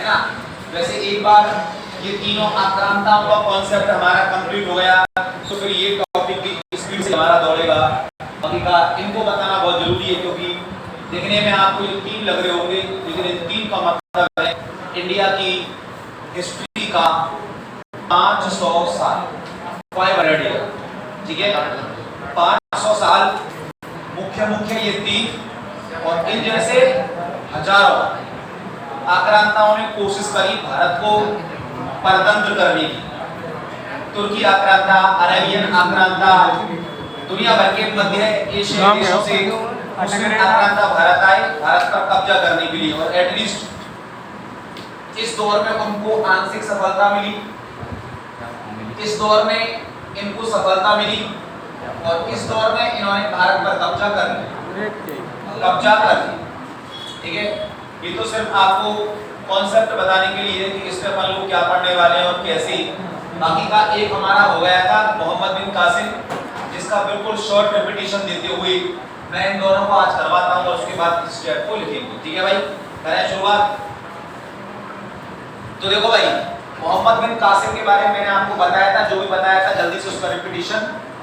है ना। वैसे एक बार ये तीनों आक्रांताओं का कॉन्सेप्ट हमारा कंप्लीट हो गया तो फिर ये टॉपिक की स्पीड से हमारा दौड़ेगा। बाकी का इनको बताना बहुत जरूरी है क्योंकि देखने में आपको ये तीन लग रहे होंगे लेकिन इन तीन का मतलब है इंडिया की हिस्ट्री का 500 साल 500 ईयर, ठीक है। 500 साल मुख्य ये तीन और इन जैसे हजारों आक्रांताओं ने कोशिश करी भारत को परतंत्र करने की। तुर्की आक्रांता, अरेबियन आक्रांता, दुनिया भर के मध्य एशियाई देशों से मुस्लिम आक्रांता भारत आए भारत पर कब्जा करने के लिए और एटलीस्ट इस दौर में उनको आंशिक सफलता मिली, इस दौर में इनको सफलता मिली और इस दौर में इन्होंने भारत पर कब्जा कर लिया, ठीक है। ये तो सिर्फ आपको कॉन्सेप्ट बताने के लिए कि इसमें अपन लोग क्या पढ़ने वाले हैं और कैसे। बाकी का एक हमारा हो गया था मोहम्मद बिन कासिम, जिसका बिल्कुल शॉर्ट रिपीटिशन देते हुए मैं इन दोनों को आज करवाता हूं और उसके बाद इस स्टेप को लिखेंगे, ठीक है भाई। करें शुरुआत। तो देखो भाई, मोहम्मद बिन कासिम के बारे में मैंने आपको बताया था, जो भी बताया था जल्दी से उसका रिपीटिशन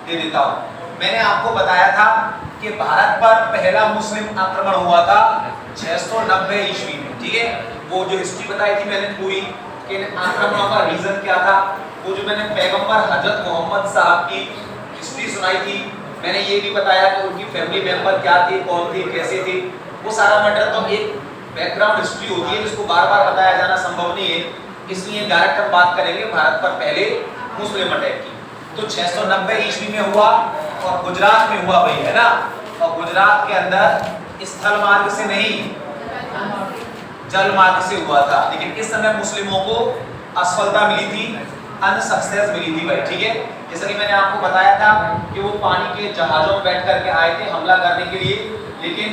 दे देता हूं। मैंने आपको बताया था कि भारत पर पहला मुस्लिम आक्रमण हुआ था 690 ईस्वी में, ठीक है। वो जो हिस्ट्री बताई थी मैंने पूरी कि आक्रमणों का रीजन क्या था, वो जो मैंने पैगंबर हजरत मोहम्मद साहब की हिस्ट्री सुनाई थी, मैंने ये भी बताया कि उनकी फैमिली मेंबर क्या थे, कौन थे, कैसे थे। वो सारा मैटर तो एक बैकग्राउंड हिस्ट्री होती है जिसको बार-बार बताया जाना संभव नहीं है, इसलिए डायरेक्ट हम बात करेंगे भारत पर पहले मुस्लिम अटैक की। तो 690 ईस्वी में हुआ और गुजरात में हुआ भाई, है ना। और गुजरात के अंदर स्थल मार्ग से नहीं जल मार्ग से हुआ था, लेकिन इस समय मुस्लिमों को असफलता मिली थी, अनसक्सेस मिली थी भाई, ठीक है। जैसा कि मैंने आपको बताया था कि वो पानी के जहाजों में बैठ करके आए थे हमला करने के लिए, लेकिन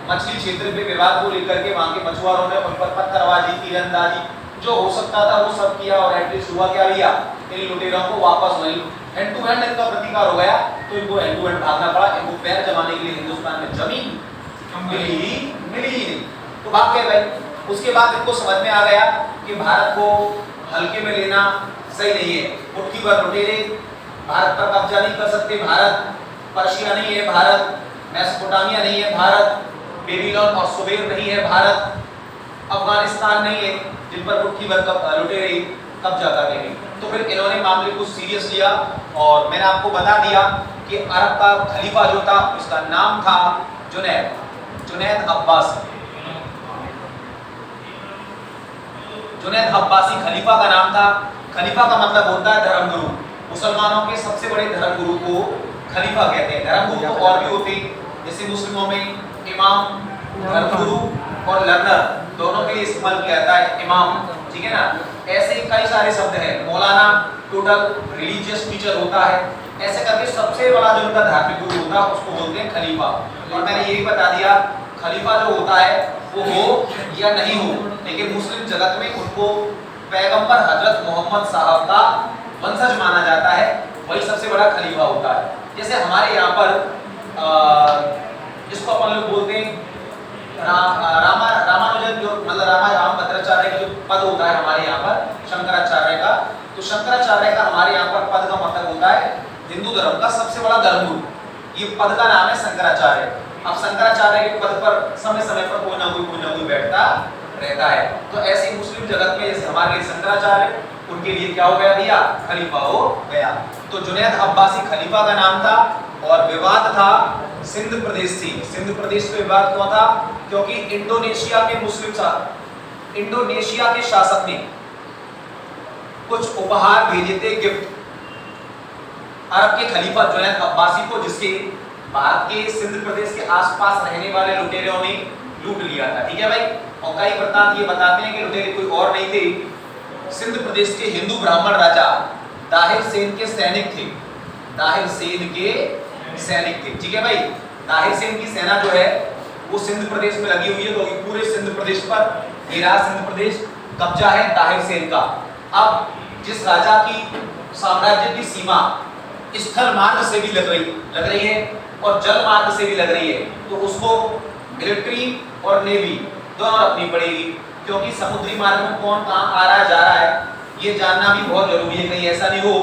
मछली क्षेत्र पे विवाद को लेकर के वहां के मछुआरों ने उन पर पत्थरबाजी, तीरंदाजी जो हो सकता था वो सब किया और एटलीस्ट हुआ क्या भैया, इन लुटेरों को वापस वही हैंड टू हैंड इनका प्रतिकार हो गया। तो इनको हैंड टू हैंड भागना पड़ा, इनको पैर जमाने के लिए हिंदुस्तान में जमीन मिली ही नहीं, तो भाग गए भाई। उसके बाद इनको समझ में आ गया कि भारत को हल्के में लेना सही नहीं है, मुट्ठी भर लुटेरे भारत पर कब्जा नहीं कर सकते। भारत पर्शिया नहीं है, भारत मेसोपोटामिया नहीं है, भारत बेबीलोन और सुमेर नहीं है, भारत अफगानिस्तान नहीं है जिन पर मुट्ठी भर लुटेरे कब्जा कर लेंगे। तो फिर इन्होंने मामले को सीरियस लिया और मैंने आपको बता दिया कि अरब का खलीफा जो था उसका नाम था जुनैद अब्बासी। जुनैद अब्बासी खलीफा का नाम था। खलीफा का मतलब होता है धर्मगुरु। मुसलमानों के सबसे बड़े धर्मगुरु को खलीफा कहते हैं। धर्मगुरु तो और भी होते, जैसे मुस्लिमों में इमाम, धर्मगुरु और लर्नर दोनों के लिए इस्तेमाल किया जाता है इमाम, ठीक है ना। ऐसे कई सारे शब्द हैं। मौलाना टोटल रिलीजियस टीचर होता है, ऐसे करके सबसे बड़ा जो उनका धार्मिक गुरु होता है उसको बोलते हैं खलीफा। और मैंने ये भी बता दिया खलीफा जो होता है वो हो या नहीं हो, लेकिन मुस्लिम जगत में उनको पैगंबर हजरत मोहम्मद साहब का वंशज माना जाता है, वही सबसे बड़ा खलीफा होता है। जैसे हमारे यहाँ पर जिसको अपन लोग बोलते हैं रामानुजन, जो मतलब राम भद्राचार्य का जो पद होता है हमारे यहाँ पर शंकराचार्य का, तो शंकराचार्य का हमारे यहाँ पर पद का मतलब होता है हिंदू धर्म का सबसे बड़ा धर्मगुरु। ये पद का नाम है शंकराचार्य। अब शंकराचार्य के पद पर समय समय पर कोई ना कोई बैठता रहता है। तो ऐसे मुस्लिम जगत में जैसे हमारे लिए शंकराचार्य, उनके लिए क्या हो गया भैया, खलीफा हो गया। तो जुनैद अब्बासी खलीफा का नाम था और विवाद था सिंध प्रदेश से। सिंध प्रदेश पे विवाद क्यों था? क्योंकि इंडोनेशिया के शासक ने कुछ उपहार भेजे थे, गिफ्ट, अरब के खलीफा जुनैद अब्बासी को, जिसके भारत के सिंध प्रदेश के आसपास रहने वाले लुटेरों ने लूट लिया था, ठीक है भाई। और कई वृत्तांत ये बताते हैं कि लुटेरे कोई और नहीं थे, सिंध प्रदेश के हिंदू ब्राह्मण राजा दाहिर सेन के सैनिक थे। दाहिर सेन के सैनिक थे, ठीक है भाई। दाहिर सेन की सेना जो है वो सिंध प्रदेश में लगी हुई है, तो पूरे सिंध प्रदेश पर ये सिंध प्रदेश कब्जा है दाहिर सेन का। अब जिस राजा की साम्राज्य की सीमा स्थल मार्ग से भी लग रही है और जल मार्ग से भी लग रही है, तो उसको मिलिट्री और नेवी दोनों रखनी पड़ेगी। क्योंकि समुद्री मार्ग में कौन कहाँ आ रहा है जा रहा है ये जानना भी बहुत जरूरी है। कहीं ऐसा नहीं हो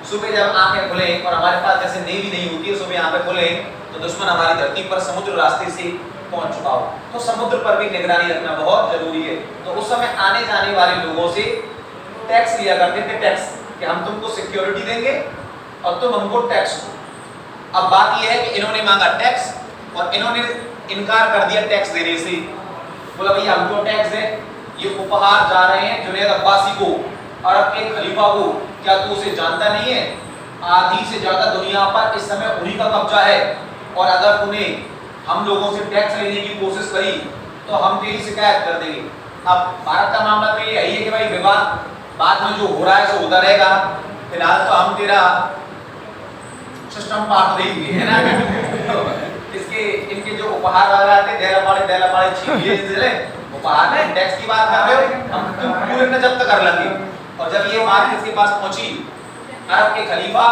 सुबह जब आंखें खुले और हमारे पास जैसे नेवी नहीं होती है, सुबह आंखें खुले तो दुश्मन हमारी धरती पर समुद्र रास्ते से पहुंच चुका हो। तो समुद्र पर भी निगरानी रखना बहुत जरूरी है। तो उस समय आने जाने वाले लोगों से टैक्स लिया करते थे, टैक्स कि हम तुमको सिक्योरिटी देंगे और तुम हमको टैक्स दो। अब बात यह है कि इन्होंने मांगा टैक्स और इन्होंने इनकार कर दिया टैक्स देने से। बोला भैया हमको टैक्स दे, ये उपहार जा रहे हैं जुनैद अब्बासी को, अरब के खलीफा को। क्या तू उसे जानता नहीं है? आधी से ज्यादा दुनिया पर इस समय उन्हीं का कब्जा है और अगर तूने हम लोगों से टैक्स लेने की कोशिश करी तो हम तेरी शिकायत कर देंगे। अब भारत का मामला तो यही है कि भाई विवाद बाद में जो हो रहा है सो होता रहेगा, फिलहाल तो हम तेरा सिस्टम पार्ट देंगे, है ना। इसके इनके जो उपहार आ रहे थे देला पाड़े छीले उपहार में टैक्स की बात कर रहे हो, हम तुम पूरे न जब्त कर लेंगे। और जब ये बात इसके पास पहुंची, अरब के खलीफा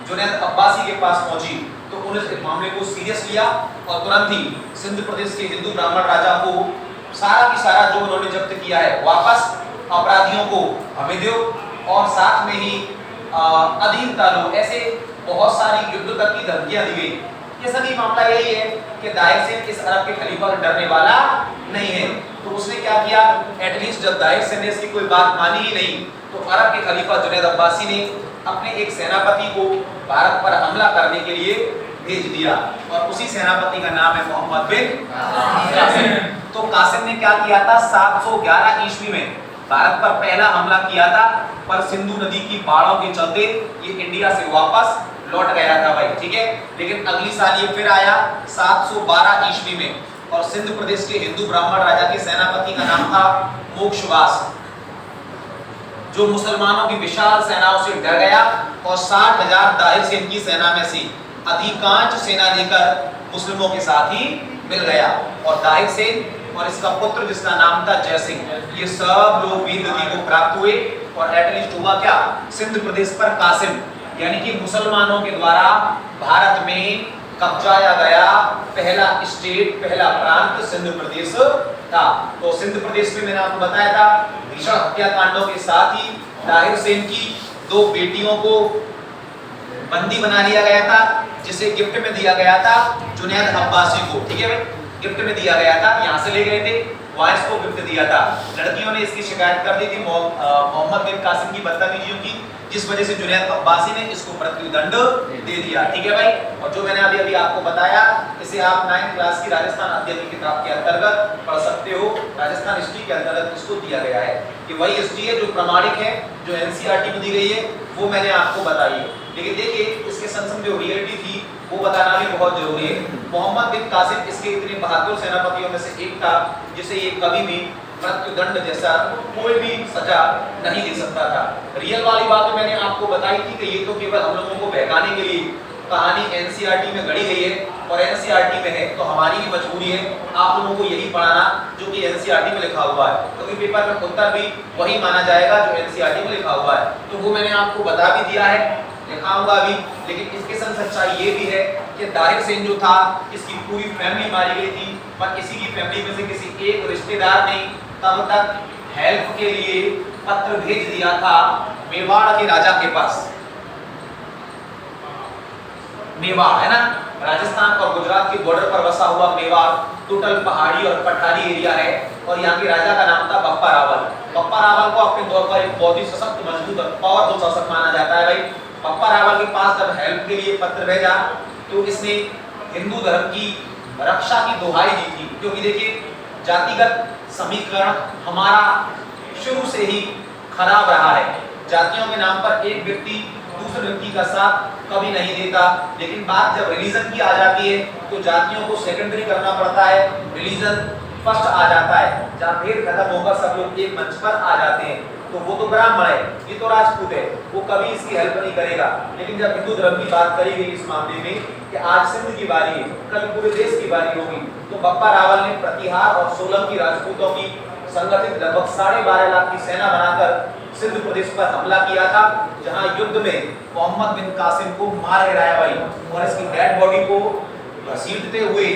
जुनैद अब्बासी के पास पहुंची, तो उन्होंने इस मामले को सीरियस लिया और तुरंत ही सिंध प्रदेश के हिंदू ब्राह्मण राजा को सारा की सारा जो उन्होंने जब्त किया है वापस अपराधियों को हमें दो और साथ में ही अधीनता लो। ऐसे बहुत सारी युद्ध तक की धमकियां दी गई। ये सभी मामला यही है कि दाहिर सेन इस अरब के खलीफा से डरने वाला नहीं है। तो उसने क्या किया, एटलीस्ट जब दाहिर सेन ने इसकी कोई बात मानी ही नहीं तो अरब के खलीफा जुनैद अब्बासी ने अपने एक सेनापति को भारत पर हमला करने के लिए भेज दिया और उसी सेनापति का नाम है मोहम्मद बिन कासिम। तो कासिम ने क्या किया था, 711 ईस्वी में भारत पर पहला हमला किया था, पर सिंधु नदी की बाढ़ों के चलते ये इंडिया से वापस लौट गया था भाई, ठीक है। लेकिन अगली साल ये फिर आया 712 ईस्वी में और सिंध प्रदेश के हिंदू ब्राह्मण राजा के सेनापति का नाम था मोक्षवास, जो मुसलमानों की विशाल सेनाओं से डर गया और 60,000 दाहिर सेन की सेना में से अधिकांश सेना लेकर मुस्लिमों के साथ ही मिल गया। और दाहिर सेन और इसका पुत्र जिसका नाम था जय सिंह, ये सब लोग वीर गति को प्राप्त हुए और एटलीस्ट हुआ क्या, सिंध प्रदेश पर कासिम यानी कि मुसलमानों के द्वारा भारत में कब्जाया गया पहला स्टेट, पहला प्रांत सिंध प्रदेश था। तो सिंध प्रदेश में मैंने आपको बताया था भीषण हत्याकांडों के साथ ही दाहिर सेन की 2 बेटियों को बंदी बना लिया गया था, जिसे गिफ्ट में दिया गया था जुनैद अब्बासी को, ठीक है भाई, गिफ्ट में दिया गया था, यहाँ से ले गए थे, वहाँ इसको गिफ्ट दिया था। लड़कियों ने इसकी शिकायत कर दी थी मोहम्मद बिन कासिम की बदतमीजियों की, जिस वजह से जुनैद अब्बासी ने इसको मृत्युदंड दे दिया, ठीक है भाई। और जो मैंने अभी आपको बताया इसे आप 9th क्लास की राजस्थान अध्ययन की किताब के अंतर्गत पढ़ सकते हो। राजस्थान हिस्ट्री के अंतर्गत इसको दिया गया है कि वही हिस्ट्री है जो प्रमाणिक है, जो एनसीईआरटी में दी गई है वो मैंने आपको बताई है। लेकिन देखिए इसके संग जो रियलिटी थी वो बताना भी बहुत जरूरी है। मोहम्मद बिन कासिम इसके इतने बहादुर सेनापतियों में से एक था जिसे ये कभी भी मृत्युदंड जैसा कोई भी सजा नहीं दे सकता था। रियल वाली बात मैंने आपको बताई थी कि ये तो केवल हम लोगों को बहकाने के लिए कहानी एनसीईआरटी में गढ़ी गई है और एनसीईआरटी में है तो हमारी भी मजबूरी है आप लोगों को यही पढ़ाना जो कि एनसीईआरटी में लिखा हुआ है, क्योंकि पेपर में उत्तर भी वही माना जाएगा जो एनसीईआरटी में लिखा हुआ है। तो वो मैंने आपको बता भी दिया है, दिखाऊंगा भी। लेकिन इसके संग सच्चाई ये भी है कि दाहिर सेन जो था इसकी पूरी फैमिली मारी गई थी, पर इसी की फैमिली में से किसी एक रिश्तेदार ने तब तक हेल्प के लिए पत्र भेज दिया था मेवाड़ के राजा के पास। मेवाड़ है ना, राजस्थान और गुजरात के बॉर्डर पर बसा हुआ मेवाड़ टोटल पहाड़ी और पठारी एरिया है और यहाँ के राजा का नाम था बप्पा रावल। बप्पा रावल को अपने तौर पर एक बहुत ही सशक्त, मजबूत और पावरफुल शासक माना जाता है भाई। बप्पा रावल के पास जब हेल्प के लिए पत्र भेजा तो इसने हिंदू धर्म की रक्षा की दुहाई दी थी, क्योंकि देखिए जातिगत समीकरण हमारा शुरू से ही खराब रहा है। जातियों के नाम पर एक व्यक्ति दूसरे व्यक्ति का साथ कभी नहीं देता, लेकिन बात जब रिलीजन की आ जाती है तो जातियों को सेकेंडरी करना पड़ता है, रिलीजन फर्स्ट आ जाता है। जहाँ भेद खत्म होकर सब लोग एक मंच पर आ जाते हैं। तो वो तो ब्राह्मण है, ये तो राजपूत है, वो कभी इसकी हेल्प नहीं करेगा। लेकिन जब हिंदू धर्म की बात करी गई इस मामले में कि आज सिंध की बारी है, कल पूरे देश की बारी होगी, तो बप्पा रावल ने प्रतिहार और सोलम की राजपूतों की संगठित लगभग 12.5 लाख की सेना बनाकर सिंध प्रदेश पर हमला किया था, जहां युद्ध में मोहम्मद बिन कासिम को मार गिराया भाई और इसकी डेड बॉडी को घसीटते हुए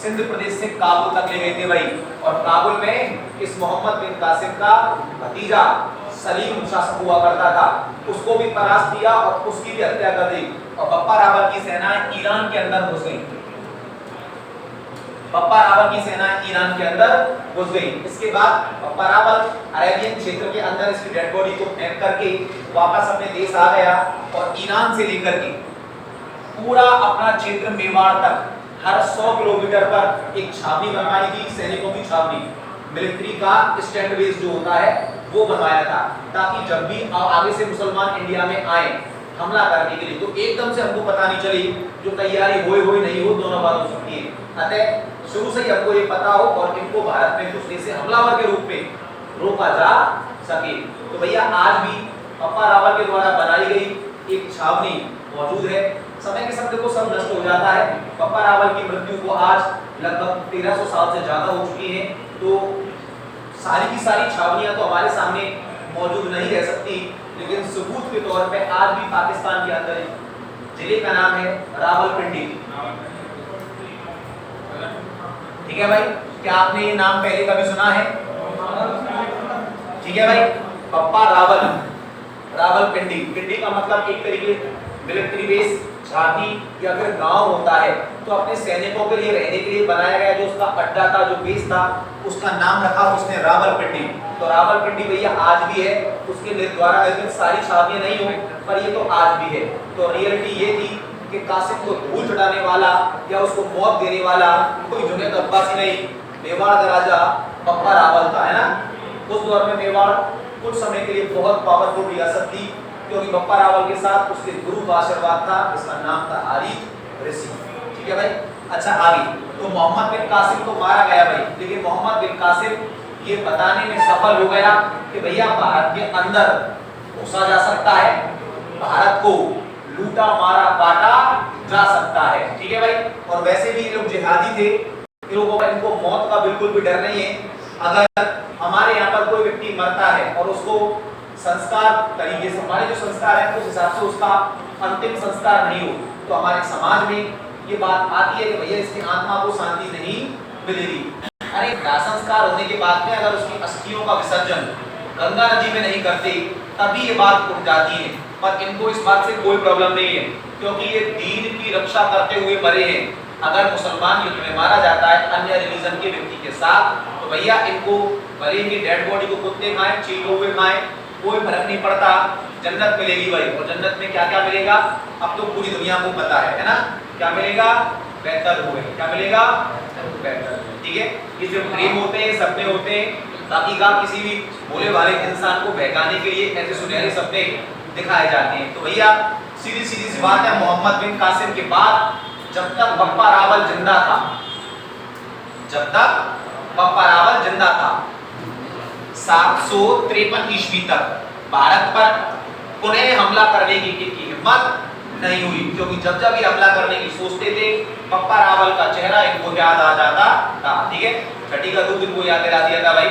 सिंध प्रदेश से काबुल तक ले गए थे भाई। और काबुल में इस मोहम्मद बिन कासिम का भतीजा सलीम शासक हुआ करता था, उसको भी परास्त किया और उसकी भी हत्या कर दी। और बप्पा रावल की सेना ईरान के अंदर घुस गई। बप्पा रावल की सेना ईरान के अंदर घुस गई। इसके बाद बप्पा रावल अरेबियन क्षेत्र के अंदर इसकी डेड बॉडी को फेंक करके वापस अपने देश आ गया और ईरान से लेकर के पूरा अपना क्षेत्र मेवाड़ तक हर 100 किलोमीटर पर एक छावनी बनवाई थी, सैनिकों की छावनी, मिलिट्री का स्टैंड बेस जो होता है वो बनवाया था, ताकि जब भी आगे से मुसलमान इंडिया में आए हमला करने के लिए तो एकदम से हमको पता नहीं चली, जो तैयारी होए नहीं हो दोनों बात हो सकती है। अतः शुरू से ही हमको ये पता हो और इनको भारत में घुसने से हमलावर के रूप में रोका जा सके। तो भैया आज भी बप्पा रावल के द्वारा बनाई गई एक छावनी मौजूद है। समय के साथ देखो सब नष्ट हो जाता है। बप्पा रावल की मृत्यु को आज लगभग 1300 साल से ज्यादा हो चुकी है, तो सारी की सारी छावनियां तो हमारे सामने मौजूद नहीं रह सकती, लेकिन सबूत के तौर पे आज भी पाकिस्तान के अंदर जिले का नाम है रावलपिंडी। ठीक है भाई, क्या आपने ये नाम पहले कभी सुना है? ठीक है भाई, बप्पा रावल, रावलपिंडी, पिंडी का मतलब एक तरीके मिलिट्री बेस, छावनी या फिर गांव होता है, तो अपने सैनिकों के लिए रहने के लिए बनाया गया जो उसका अड्डा था, जो बेस था, उसका नाम रखा उसने रावलपिंडी। तो रावलपिंडी भैया आज भी है, उसके द्वारा सारी छावनियां नहीं हो पर ये तो आज भी है। तो रियलिटी ये थी कि कासिम को धूल चढ़ाने वाला या उसको मौत देने वाला कोई जुनैद अब्बासी नहीं, मेवाड़ का राजा बप्पा रावल था, है ना। उस दौर में मेवाड़ कुछ समय के लिए बहुत पावरफुल रियासत थी, क्योंकि बप्पा रावल के साथ उसके गुरु का आशीर्वाद था, जिसका नाम था आरिफ ऋषि। ठीक है भाई, अच्छा आगे तो मोहम्मद बिन कासिम को मारा गया भाई, लेकिन मोहम्मद बिन कासिम ये बताने में सफल हो गया कि भैया भारत के अंदर घुसा जा सकता है, भारत को लूटा मारा काटा जा सकता है। ठीक है भाई, और वैसे भी ये लोग जिहादी थे, इन लोगों का इनको मौत का बिल्कुल भी डर नहीं है। अगर हमारे यहाँ पर कोई व्यक्ति मरता है और उसको संस्कार तरीके से, हमारे जो संस्कार है उस हिसाब से उसका अंतिम संस्कार नहीं हो, तो हमारे समाज में ये बात आती है कि भैया इसकी आत्मा को शांति नहीं मिलेगी। अरे दाह संस्कार होने के बाद में अगर उसकी अस्थियों का विसर्जन गंगा नदी में नहीं करते तभी ये बात उठ जाती है, पर इनको इस बात से कोई प्रॉब्लम नहीं है, क्योंकि ये दीन की रक्षा करते हुए मरे हैं। अगर मुसलमान युद्ध में मारा जाता है अन्य रिलीजन के व्यक्ति के साथ, तो भैया इनको भले ही डेड बॉडी को कुत्ते खाएं, चील हुए खाएं, कोई फर्क नहीं पड़ता, जन्नत मिलेगी भाई। और जन्नत में क्या क्या मिलेगा अब तो पूरी दुनिया को पता है ना। क्या मिलेगा? बेहतर हुए। क्या मिलेगा? बेहतर। ठीक है, ये जो प्रेम होते हैं, सपने होते हैं, ताकि का किसी भी भोले भाले इंसान को बहकाने के लिए ऐसे सुनहरे सपने दिखाए जाते हैं। तो भैया सीधी सीधी सी बात है, मोहम्मद बिन कासिम के बाद जब तक बप्पा रावल जिंदा था, जब तक बप्पा रावल जिंदा था 753 ईस्वी तक भारत पर पुनः हमला करने की हिम्मत नहीं हुई, क्योंकि जब जब ये हमला करने की सोचते थे बप्पा रावल का चेहरा इनको याद आ जाता था। ठीक है, छठी का दूध इनको याद दिला दिया था भाई।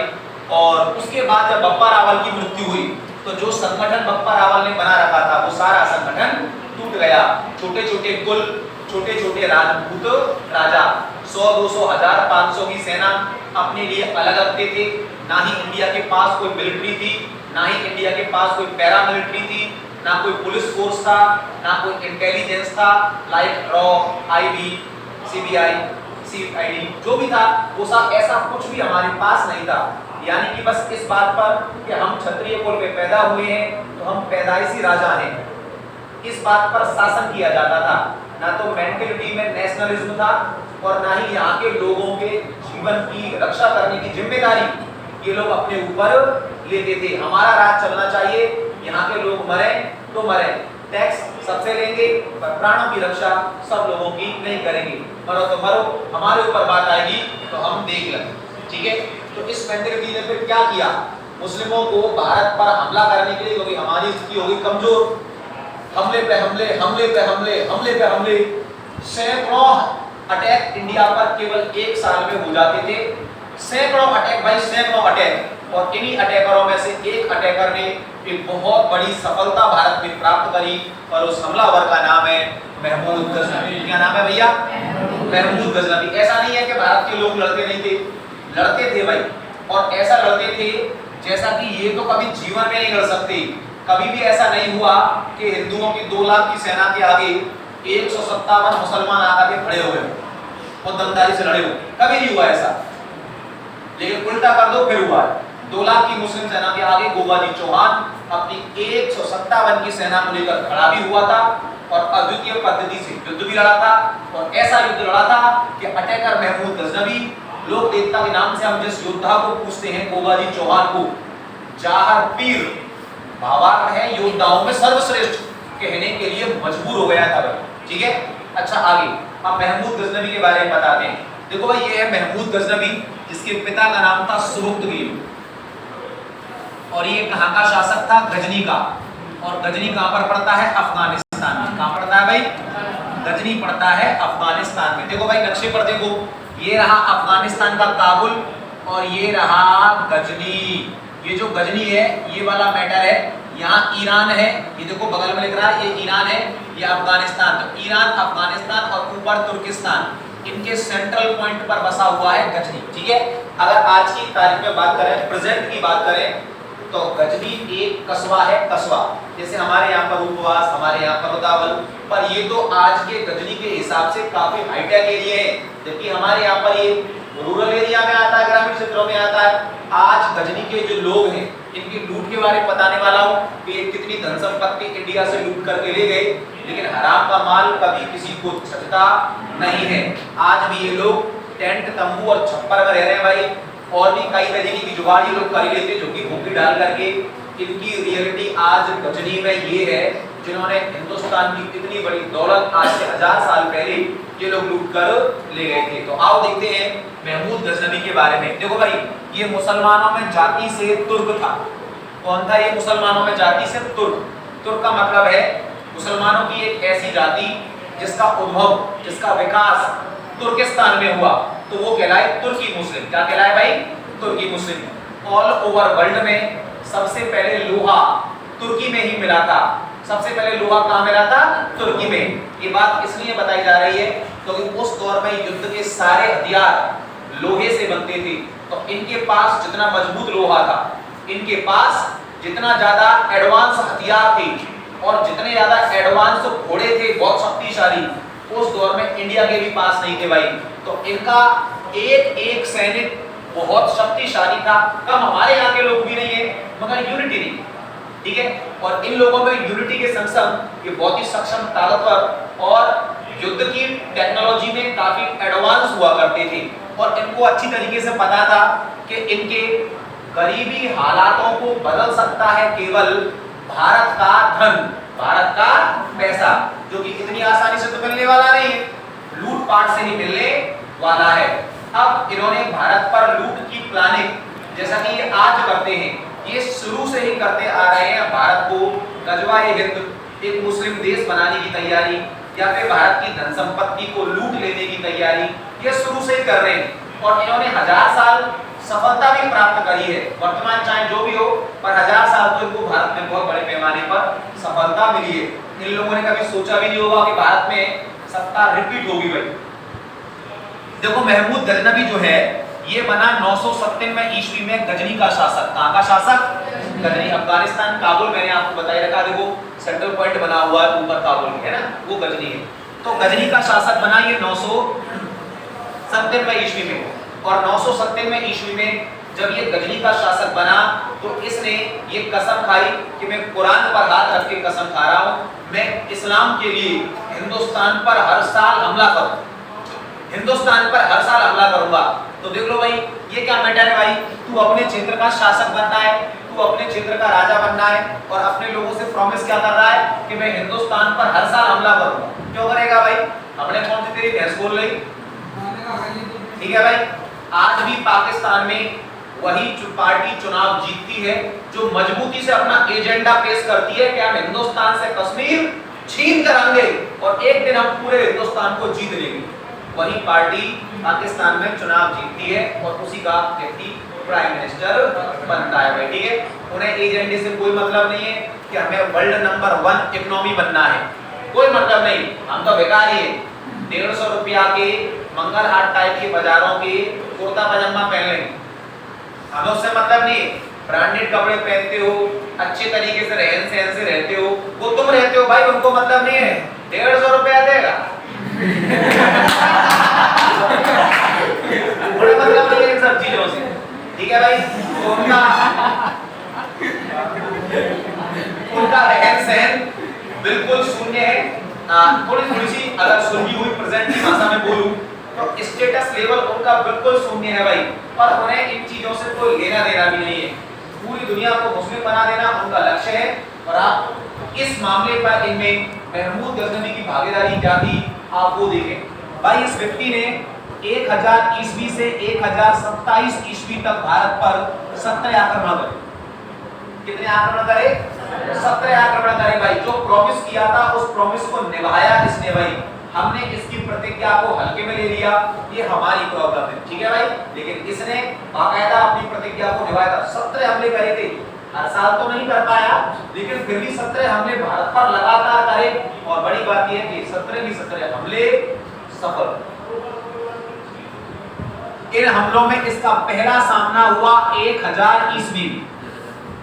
और उसके बाद जब बप्पा रावल की मृत्यु हुई तो जो संगठन बप्पा रावल ने बना रखा था वो सारा संगठन टूट गया। छोटे छोटे कुल, छोटे छोटे राजपूत राजा 100, 200, 1000, 500 की सेना अपने लिए अलग रखते थे। ना ही इंडिया के पास कोई मिलिट्री थी, ना ही इंडिया के पास कोई पैरा मिलिट्री थी, ना कोई पुलिस फोर्स था, ना कोई इंटेलिजेंस था like raw, IB, CBI, CID, जो भी था वो सब ऐसा कुछ भी हमारे पास नहीं था। यानी कि बस इस बात पर कि हम क्षत्रिय कुल में पैदा हुए हैं तो हम पैदाइशी राजा हैं, इस बात पर शासन किया जाता था। ना तो मेंटलिटी में नेशनलिज्म था और ना ही यहाँ के लोगों के जीवन की रक्षा करने की जिम्मेदारी ये लोग अपने ऊपर लेते थे। हमारा राज चलना चाहिए, यहाँ के लोग मरे तो मरे, टैक्स सबसे लेंगे पर प्राणों की रक्षा सब लोगों की नहीं करेंगे। मरो तो मरो, हमारे ऊपर बात आएगी तो हम देख लें। ठीक है, तो इस मेंटलिटी ने फिर क्या किया, मुस्लिमों को भारत पर हमला करने के लिए, क्योंकि हमारी स्थिति हो गई कमजोर, हमले पे हमले, हमले पे हमले, हमले पे हमले, सैकड़ों अटैक इंडिया पर केवल एक साल में हो जाते थे। सैकड़ों अटैक भाई, सैकड़ों अटैक अटैक, और इन्हीं अटैकरों में से एक अटैकर ने एक बहुत बड़ी सफलता भारत में प्राप्त करी और उस हमलावर का नाम है महमूद गजनवी। क्या नाम है भैया? महमूद गजनवी। ऐसा नहीं है कि भारत के लोग लड़ते नहीं थे, लड़ते थे भाई, और ऐसा लड़ते थे जैसा कि ये तो कभी जीवन में नहीं लड़ सकते। कभी भी ऐसा नहीं हुआ कि हिंदुओं की 2 लाख की सेना के आगे 157 मुसलमान आकर के खड़े हुए और दमदारी से लड़े हो, कभी नहीं हुआ ऐसा। लेकिन उल्टा कर दो फिर हुआ है। 2 लाख की मुस्लिम सेना के आगे गोगाजी चौहान अपनी 157 की सेना को लेकर खड़ा भी हुआ था और अद्वितीय पद्धति से युद्ध भी लड़ा था, और ऐसा युद्ध लड़ा था कि अटैकर महमूद गजनवी, लोक देवता के नाम से हम जिस योद्धा को पूछते हैं गोगाजी चौहान को, जाहर पीर भावार्थ है योद्धाओं में सर्वश्रेष्ठ कहने के लिए मजबूर हो गया था भाई। ठीक है, अच्छा आगे अब महमूद गजनवी के बारे में बताते हैं। देखो भाई, ये है महमूद गजनवी, जिसके पिता का नाम था सुबुक्तगीर, और ये कहाँ का शासक था? गजनी का। और गजनी कहाँ पर पड़ता है? अफगानिस्तान में। कहाँ पड़ता है भाई? गजनी पड़ता है अफगानिस्तान में। देखो भाई नक्शे पर देखो, ये रहा अफगानिस्तान का काबुल और ये रहा गजनी। ये जो गजनी है ये वाला मैटर है, यहाँ ईरान है, ये देखो बगल में लिख रहा है, ये ईरान है, ये अफगानिस्तान। तो ईरान, अफगानिस्तान और ऊपर तुर्किस्तान, इनके सेंट्रल पॉइंट पर बसा हुआ है गजनी। ठीक है, अगर आज की तारीख में बात करें, प्रेजेंट की बात करें, तो गजनी एक कस्बा है। कस्बा जैसे हमारे यहाँ पर उपवास, हमारे यहाँ पर उदावल, पर ये तो आज के गजनी के हिसाब से काफी हाईटेक एरिया है, जबकि हमारे यहाँ पर ये रूरल एरिया में आता है, ग्रामीण क्षेत्रों में आता है। आज गजनी के जो लोग हैं, इनकी लूट के बारे में बताने वाला हूँ कि ये कितनी धन संपत्ति इंडिया से लूट करके ले गए, लेकिन हराम का माल कभी किसी को छचता नहीं है। आज भी ये लोग टेंट, तंबू और छप्पर में रह रहे हैं भाई, और भी कई तरीके की जुगाड़ ये लोग कर लेते, जो कि भूखी डाल करके। इनकी रियलिटी आज गजनी में ये है, जिन्होंने हिंदुस्तान की इतनी बड़ी दौलत आज से 1000 साल पहले ये लोग लूट कर ले गए थे। तो आओ देखते हैं महमूद गजनवी के बारे में। देखो भाई, ये मुसलमानों में जाति से तुर्क था। कौन था ये मुसलमानों में जाति से? तुर्क। तुर्क का मतलब है मुसलमानों की एक ऐसी जाति जिसका उद्भव, जिसका विकास तुर्किस्तान में हुआ, तो वो कहलाए तुर्की मुस्लिम। क्या कहलाए भाई? तुर्की मुस्लिम। ऑल ओवर वर्ल्ड में सबसे पहले लोहा तुर्की में ही मिला था। सबसे पहले लोहा कहाँ मिला था? तुर्की में। ये बात इसलिए बताई जा रही है क्योंकि उस दौर में युद्ध के सारे हथियार लोहे से बनते थे। तो इनके पास जितना मजबूत लोहा था, इनके पास जितना ज्यादा एडवांस हथियार थे और जितने ज्यादा एडवांस घोड़े थे, बहुत शक्तिशाली, उस दौर में इंडिया के भी पास नहीं थे भाई। तो इनका एक एक सैनिक बहुत शक्तिशाली था। कम हमारे यहाँ के लोग भी नहीं है, मगर यूनिटी नहीं। ठीक है, और इन लोगों में यूनिटी के संग संग ये बहुत ही सक्षम, ताकतवर और युद्ध की टेक्नोलॉजी में काफी एडवांस हुआ करते थे। और इनको अच्छी तरीके से पता था कि इनके गरीबी हालातों को बदल सकता है केवल भारत का धन, भारत का पैसा, जो कि इतनी आसानी से तो मिलने वाला नहीं है, लूटपाट से ही मिलने वाला है। अब इन्होंने भारत पर लूट की प्लानिंग, जैसा कि ये आज करते हैं, ये शुरू से ही करते आ रहे हैं। भारत को गजवाए हिंद, एक मुस्लिम देश बनाने की तैयारी, या फिर भारत की धन संपत्ति को लूट लेने की तैयारी, ये शुरू से ही कर रहे हैं। और इन्होंने 1000 साल सफलता भी प्राप्त करी है। वर्तमान चाहे जो भी हो, पर 1000 साल तो इनको भारत में बहुत बड़े पैमाने पर सफलता मिली है। इन लोगों ने कभी सोचा भी नहीं होगा कि भारत में सत्ता रिपीट होगी भाई। देखो महमूद गजनवी जो है, ये बना 997 ईस्वी में, गजनी का शासक। कहाँ का शासक? गजनी, अफगानिस्तान, काबुल। मैंने आपको बताया रखा, देखो सेंट्रल पॉइंट बना हुआ है ऊपर काबुल में, है ना, वो गजनी है। तो गजनी का शासक बना ये 997 ईस्वी में। और 997 ईस्वी में जब ये गजनी का शासक बना, तो इसने ये कसम खाई कि मैं कुरान पर हाथ रख के कसम खा रहा हूं, मैं इस्लाम के लिए हिंदुस्तान पर हर साल हमला करूं, हिंदुस्तान पर हर साल हमला करूंगा। तो देख लो भाई, ये क्या मैटर है भाई, तू अपने क्षेत्र का शासक बनना है, तू अपने क्षेत्र का राजा बनना है, और अपने लोगों से प्रॉमिस क्या कर रहा है कि मैं हिंदुस्तान पर हर साल हमला करूंगा। क्यों करेगा भाई? हमने कौन सी तेरी भैंस बोल रही? ठीक है भाई, आज भी पाकिस्तान में वही पार्टी चुनाव जीतती है जो मजबूती से अपना एजेंडा पेश करती है कि हम हिंदुस्तान से कश्मीर छीन कर आएंगे और एक दिन हम पूरे हिंदुस्तान को जीत लेंगे। वही पार्टी पाकिस्तान में चुनाव जीतती है और उसी का व्यक्ति प्राइम मिनिस्टर बनता है भाई, ठीक है। उन्हें एजेंडे से कोई मतलब नहीं है कि हमें वर्ल्ड नंबर 1 इकोनॉमी बनना है, कोई मतलब नहीं। हम तो भिखारी हैं, 150 रुपया के मंगल हाट टाइप के बाजारों के कुर्ता पजामा पहन लेंगे, हमें उससे मतलब नहीं। ब्रांडेड कपड़े पहनते हो, अच्छे तरीके से रहन सहन से रहते हो, वो तुम रहते हो भाई, उनको मतलब नहीं है। 150 रुपया देगा बड़े मतलब नहीं है इन सब चीजों से, ठीक है भाई। तो उनका रहन सहन बिल्कुल शून्य है। थोड़ी सी अगर सुलझी हुई प्रेजेंट की भाषा में बोलूं तो स्टेटस लेवल उनका बिल्कुल शून्य है भाई, और उन्हें इन चीजों से कोई लेना देना भी नहीं है। पूरी दुनिया को मुस्लिम बना देना उनका लक्ष्य है। और आप इस मामले पर इनमें महमूद गजनवी की भागीदारी क्या थी आप वो देखें भाई। इस व्यक्ति ने 1000 ईस्वी से 1027 ईस्वी तक भारत पर 17 आक्रमण करे। कितने आक्रमण करे? 17 आक्रमण करे भाई। जो प्रॉमिस किया था उस प्रॉमिस को निभाया इसने भाई। हमने इसकी प्रतिज्ञा को हल्के में ले लिया, ये हमारी प्रॉब्लम है, ठीक है भाई। लेकिन इसने बाकायदा अपनी प्रतिज्ञा को निभाया था। 17 हमले करे थे, हर साल तो नहीं कर पाया, लेकिन फिर भी 17 हमले भारत पर लगातार करे। और बड़ी बात यह है कि 17 हमले सफल। इन हमलों में इसका पहला सामना हुआ 1000 ईस्वी,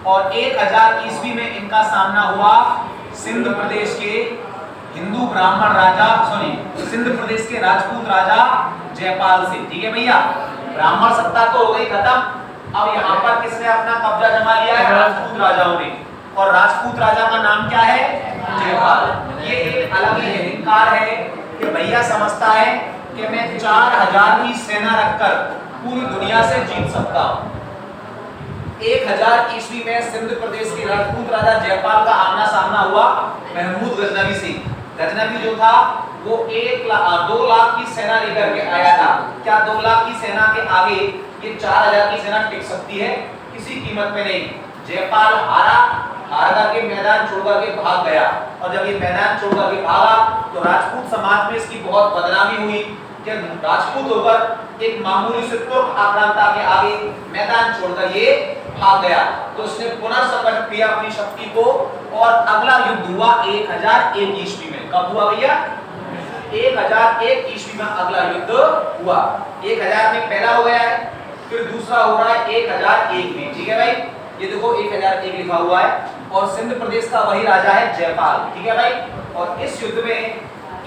और 1000 ईस्वी में इनका सामना हुआ सिंध प्रदेश के हिंदू ब्राह्मण राजा, सिंध प्रदेश के राजपूत राजा जयपाल से, ठीक है भैया। ब्राह्मण सत्ता तो हो गई खत्म, अब यहाँ पर किसने अपना कब्जा जमा लिया है? राजपूत राजाओं ने। और राजपूत राजा का नाम क्या है? जयपाल। ये एक अलग ही अहंकार है कि भैया समझता है कि मैं 4000 की सेना रखकर पूरी दुनिया से जीत सकता हूँ। 1000 ईस्वी में सिंध प्रदेश के राजपूत राजा जयपाल का आमना सामना हुआ महमूद गजनवी से। गजनवी जो था वो 2 लाख की सेना लेकर के आया था। क्या 2 लाख की सेना के आगे ये 4000 की सेना टिक सकती है? किसी कीमत पे नहीं। जयपाल हार करके मैदान छोड़ करके भाग गया, और जब ये मैदान छोड़ करके भागा तो राजपूत समाज में इसकी बहुत बदनामी हुई कि राजपूत होकर एक मामूली से तुर्क आक्रांता के आगे मैदान छोड़कर ये भाग गया। तो उसने पुनर्संगठित किया अपनी शक्ति को, और अगला युद्ध हुआ 1001 ईस्वी में। कब हुआ भैया? 1001 ईस्वी में अगला युद्ध हुआ। 1000 में पहला हो गया है, फिर दूसरा हो रहा है 1001 में, ठीक है भाई। ये देखो 1001 लिखा हुआ है, और सिंध प्रदेश का वही राजा है जयपाल, ठीक है भाई। और इस युद्ध में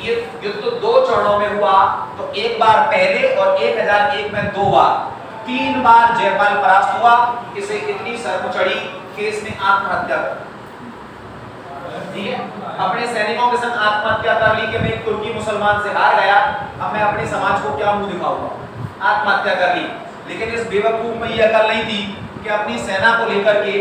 ये युद्ध 2 चरणों में हुआ, तो एक बार पहले और 1001 में 2 बार, 3 बार जयपाल परास्त हुआ। इसे इतनी शर्म चढ़ी कि इसने आत्महत्या कर, ठीक है, अपने सैनिकों के संग आत्महत्या कर ली कि मैं एक तुर्की मुसलमान से हार गया, अब मैं अपने समाज को क्या मुंह दिखाऊंगा। आत्महत्या कर ली। लेकिन इस बेवकूफ में यह अकल नहीं थी कि अपनी सेना को लेकर के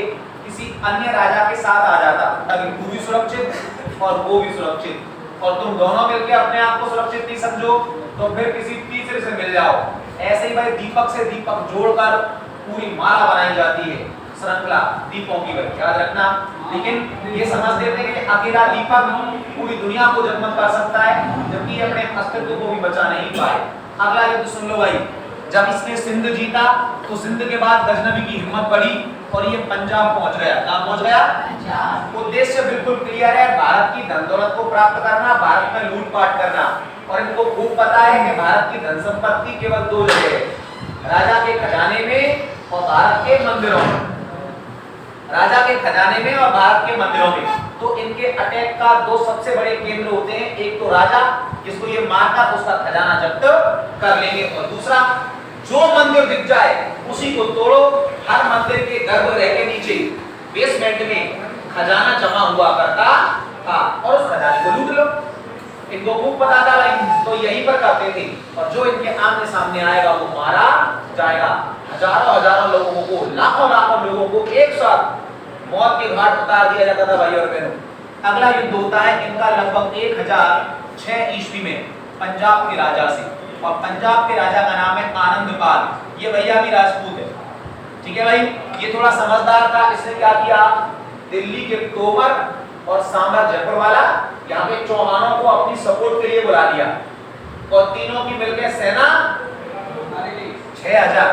किसी अन्य राजा के साथ आ जाता, ताकि तू भी सुरक्षित और वो भी सुरक्षित, और तुम दोनों मिलकर अपने आप को सुरक्षित नहीं समझो तो फिर किसी तीसरे से मिल जाओ। ऐसे ही भाई दीपक से दीपक जोड़कर पूरी माला बनाई जाती है, श्रृंखला दीपों की भाई, याद रखना। लेकिन ये समझते थे कि अकेला दीपक पूरी दुनिया को जगमग कर सकता है, जबकि ये अपने अस्तित्व को भी बचा नहीं पाए। अगला युद्ध सुन लो भाई। जब इसने सिंध जीता तो सिंध के बाद गजनवी की हिम्मत बढ़ी और ये पंजाब पहुंच गया। कहां पहुंच गया? उद्देश्य बिल्कुल क्लियर है, भारत की धन दौलत को प्राप्त करना, भारत में लूटपाट करना। और इनको खूब पता है कि भारत की धन संपत्ति केवल 2 जगह है, राजा के खजाने में और भारत के मंदिरों में। राजा के खजाने में और भारत के मंदिरों में। तो इनके अटैक का 2 सबसे बड़े केंद्र होते हैं, एक तो राजा जिसको ये मारकर उसका खजाना जब्त कर लेंगे, और दूसरा जो मंदिर दिख जाए उसी को तोड़ो। हर मंदिर के गर्भगृह के नीचे बेसमेंट में खजाना जमा हुआ करता था, और उस खजाने को लूट लो। इनको खूब पता था भाई, तो यहीं पर करते थे। और जो इनके आमने सामने आएगा वो मारा जाएगा। हजारों लोगों को, लाखों लोगों को एक साथ मौत के घाट उतार दिया जाता था भाई और बहनों। अगला युद्ध होता है इनका लगभग 1006 ईस्वी में पंजाब के राजा से, और पंजाब के राजा का नाम है आनंदपाल। ये भैया भी राजपूत है, ठीक है भाई। ये थोड़ा समझदार था। इसने क्या किया? दिल्ली के तोमर और सांभर जयपुर वाला, यहाँ पे चौहानों को अपनी सपोर्ट के लिए बुला लिया, और तीनों की मिलकर सेना 6000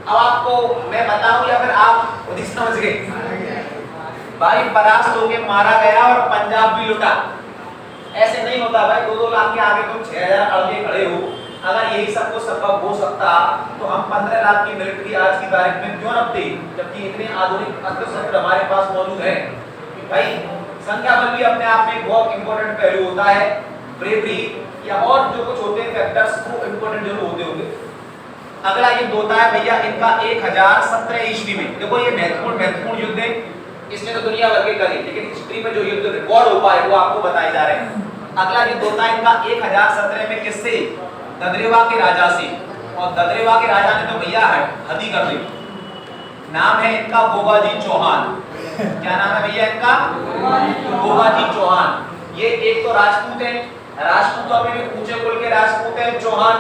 अब आपको मैं बताऊं या फिर आप खुद ही समझ गए? भाई परास्त होके मारा गया और पंजाब भी लुटा। ऐसे नहीं होता भाई, 2-2 लाख के आगे तुम 6000 अड़के खड़े हो। अगर यही सब कुछ संभव हो सकता तो हम 15 लाख की मिलिट्री आज की तारीख में क्यों रखते, जबकि इतने आधुनिक अस्त्र शस्त्र हमारे पास मौजूद है। भाई संख्या बल भी अपने आप में बहुत इंपॉर्टेंट पहलू होता है। ब्रेवरी या और जो कुछ होते हैं फैक्टर्स वो इंपॉर्टेंट जरूर होते होंगे। अगला युद्ध होता है भैया इनका 1017 ईस्वी में। देखो ये महत्वपूर्ण युद्ध है, इसमें तो दुनिया भर के करी, लेकिन हिस्ट्री में जो युद्ध रिकॉर्ड हो पाए वो आपको बताए जा रहे हैं। अगला युद्ध होता है इनका 1017 में किससे? ददरेवा के राजा से। और ददरेवा के राजा ने तो भैया हद ही कर दी। नाम है इनका गोगाजी चौहान। क्या नाम है भैया इनका? गोगाजी चौहान। ये एक तो राजपूत है, राजपूतों में भी ऊंचे कुल के राजपूत हैं चौहान।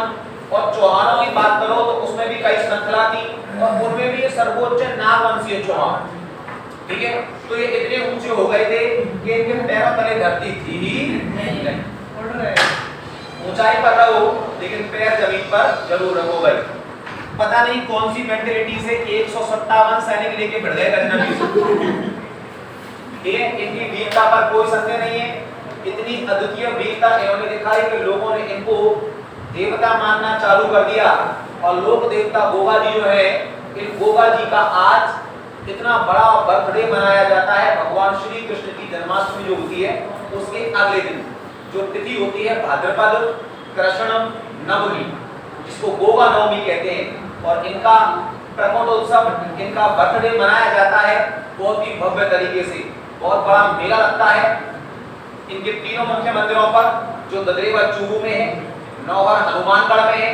और चौहानों की बात करो तो उसमें भी कई श्रृंखला थी और उनमें भी सर्वोच्च नागवंशीय चौहान। ठीक है, तो ये इतने ऊंचे हो गए थे कि इनके पैरों तले धरती थी ही नहीं। ऊंचाई पर रहो लेकिन पैर जमीन पर जरूर रहो भाई। पता नहीं कौन सी मेंटालिटी से 157 सैनिक लेके बढ़ गए गजनवी से। ठीक है, इनकी वीरता पर कोई संदेह नहीं है। इतनी अद्वितीय वीरता इन्होंने दिखाई कि लोगों ने इनको देवता मानना चालू कर दिया। और लोक देवता गोगा जी जो है, इन गोगा जी का आज इतना बड़ा बर्थडे मनाया जाता है। भगवान श्री कृष्ण की जन्माष्टमी जो होती है उसके अगले दिन जो तिथि होती है भाद्रपद कृष्णम नवमी, जिसको गोगा नवमी कहते हैं। और इनका प्रकटोत्सव, इनका बर्थडे मनाया जाता है बहुत ही भव्य तरीके से। बहुत बड़ा मेला लगता है इनके तीनों मुख्य मंदिरों पर, जो ददरेवा चूरू में है, नौहर हनुमानगढ़ में है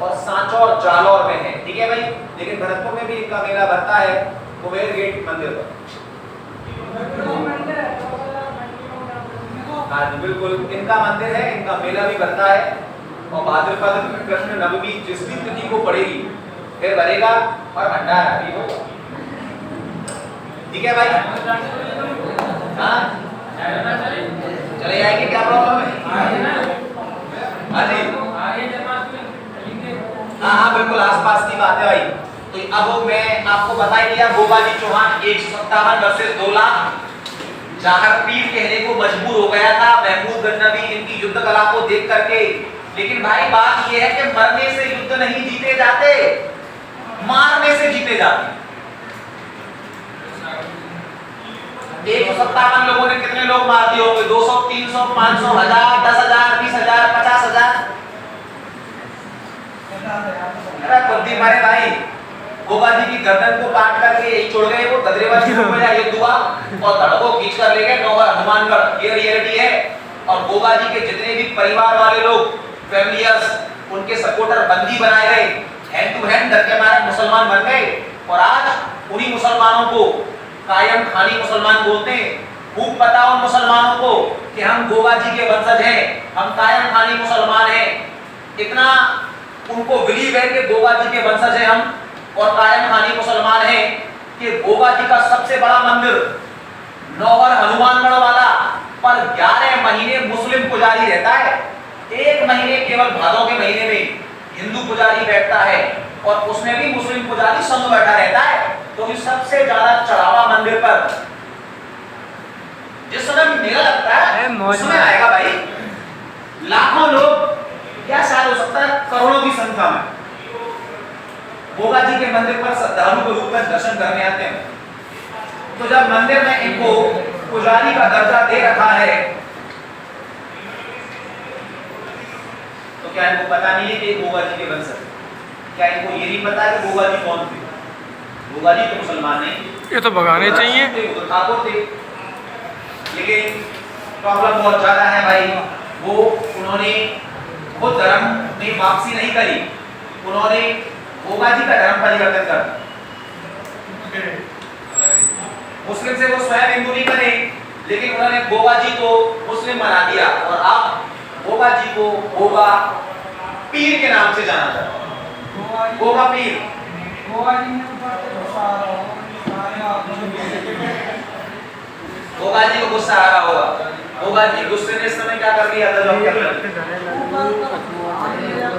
और सांचौर जालौर में है। ठीक है भाई, लेकिन भरतपुर में भी इनका मेला भरता है कुबेर गेट मंदिर पर। हाँ जी बिल्कुल, इनका मंदिर है, इनका मेला भी भरता है। और भाद्रपद कृष्ण नवमी जिस भी तिथि को पड़ेगी फिर भरेगा और भंडारा भी होगा। ठीक है भाई, हाँ चले जाएंगे, क्या प्रॉब्लम है? हाँ जी, हाँ बिल्कुल आसपास की बात है भाई। तो अब मैं आपको बता ही दिया, गोगाजी चौहान 157 वर्सेस 2 लाख। जाहर पीर कहने को मजबूर हो गया था महमूद गजनवी इनकी युद्ध कला को देख करके। लेकिन भाई बात यह है कि मरने से युद्ध नहीं जीते जाते, मारने से जीते जाते। 157 लोगों ने कितने लोग मार दिए होंगे? 200, 300, 500, 1000, 10,000, 20,000, 50,000। अरे खुद मारे भाई। गोगा जी की गर्दन को काट करके यही छोड़ गए, वो ददरेवा चूरू में युद्ध हुआ और धड़को खींच कर ले गए नौहर हनुमानगढ़। ये रियलिटी है। और गोगा जी के जितने भी परिवार वाले लोग, फैमिलियर्स, उनके सपोर्टर बंदी बनाए गए, हैंड टू हैंड धक्के मारे मुसलमान बन गए। और आज उन्हीं मुसलमानों को कायम खानी मुसलमान बोलते हैं। खूब पता उन मुसलमानों को कि हम गोगा जी के वंशज हैं, हम कायम खानी मुसलमान हैं। इतना उनको बिलीव है कि गोगा जी के वंशज हैं हम और कायम खानी मुसलमान हैं कि गोगा जी का सबसे बड़ा मंदिर नौहर हनुमानगढ़ वाला पर 11 महीने मुस्लिम पुजारी रहता है। 1 महीने केवल भादों के महीने में हिंदू पुजारी बैठता है और उसमें भी मुस्लिम पुजारी संग बैठा रहता है। तो इस सबसे ज्यादा चढ़ावा मंदिर पर जिस समय मेला लगता है उसमें आएगा भाई लाखों लोग, क्या शायद हो सकता है करोड़ों की संख्या में गोगा जी के मंदिर पर श्रद्धालु के रूप में दर्शन करने आते हैं। तो जब मंदिर में इनको पुजारी का दर्जा दे रखा है तो क्या इनको पता नहीं है कि गोगा जी के वंशज? क्या इनको ये नहीं पता है कि गोगा जी कौन थे? गोगा जी तो मुसलमान नहीं, ये तो भगाने चाहिए, ठाकुर थे। लेकिन प्रॉब्लम बहुत ज्यादा है भाई। वो उन्होंने खुद धर्म में वापसी नहीं करी, उन्होंने गोगा जी का धर्म परिवर्तन कर मुस्लिम से वो स्वयं हिंदू नहीं बने, लेकिन उन्होंने गोगा जी को मुस्लिम बना दिया। और अब गोगा जी को गोगा पीर के नाम से जाना जाता है। गोगा पीर। गोगा जी को गुस्सा आ रहा होगा। गोगा जी गुस्से ने इस समय क्या कर लिया था?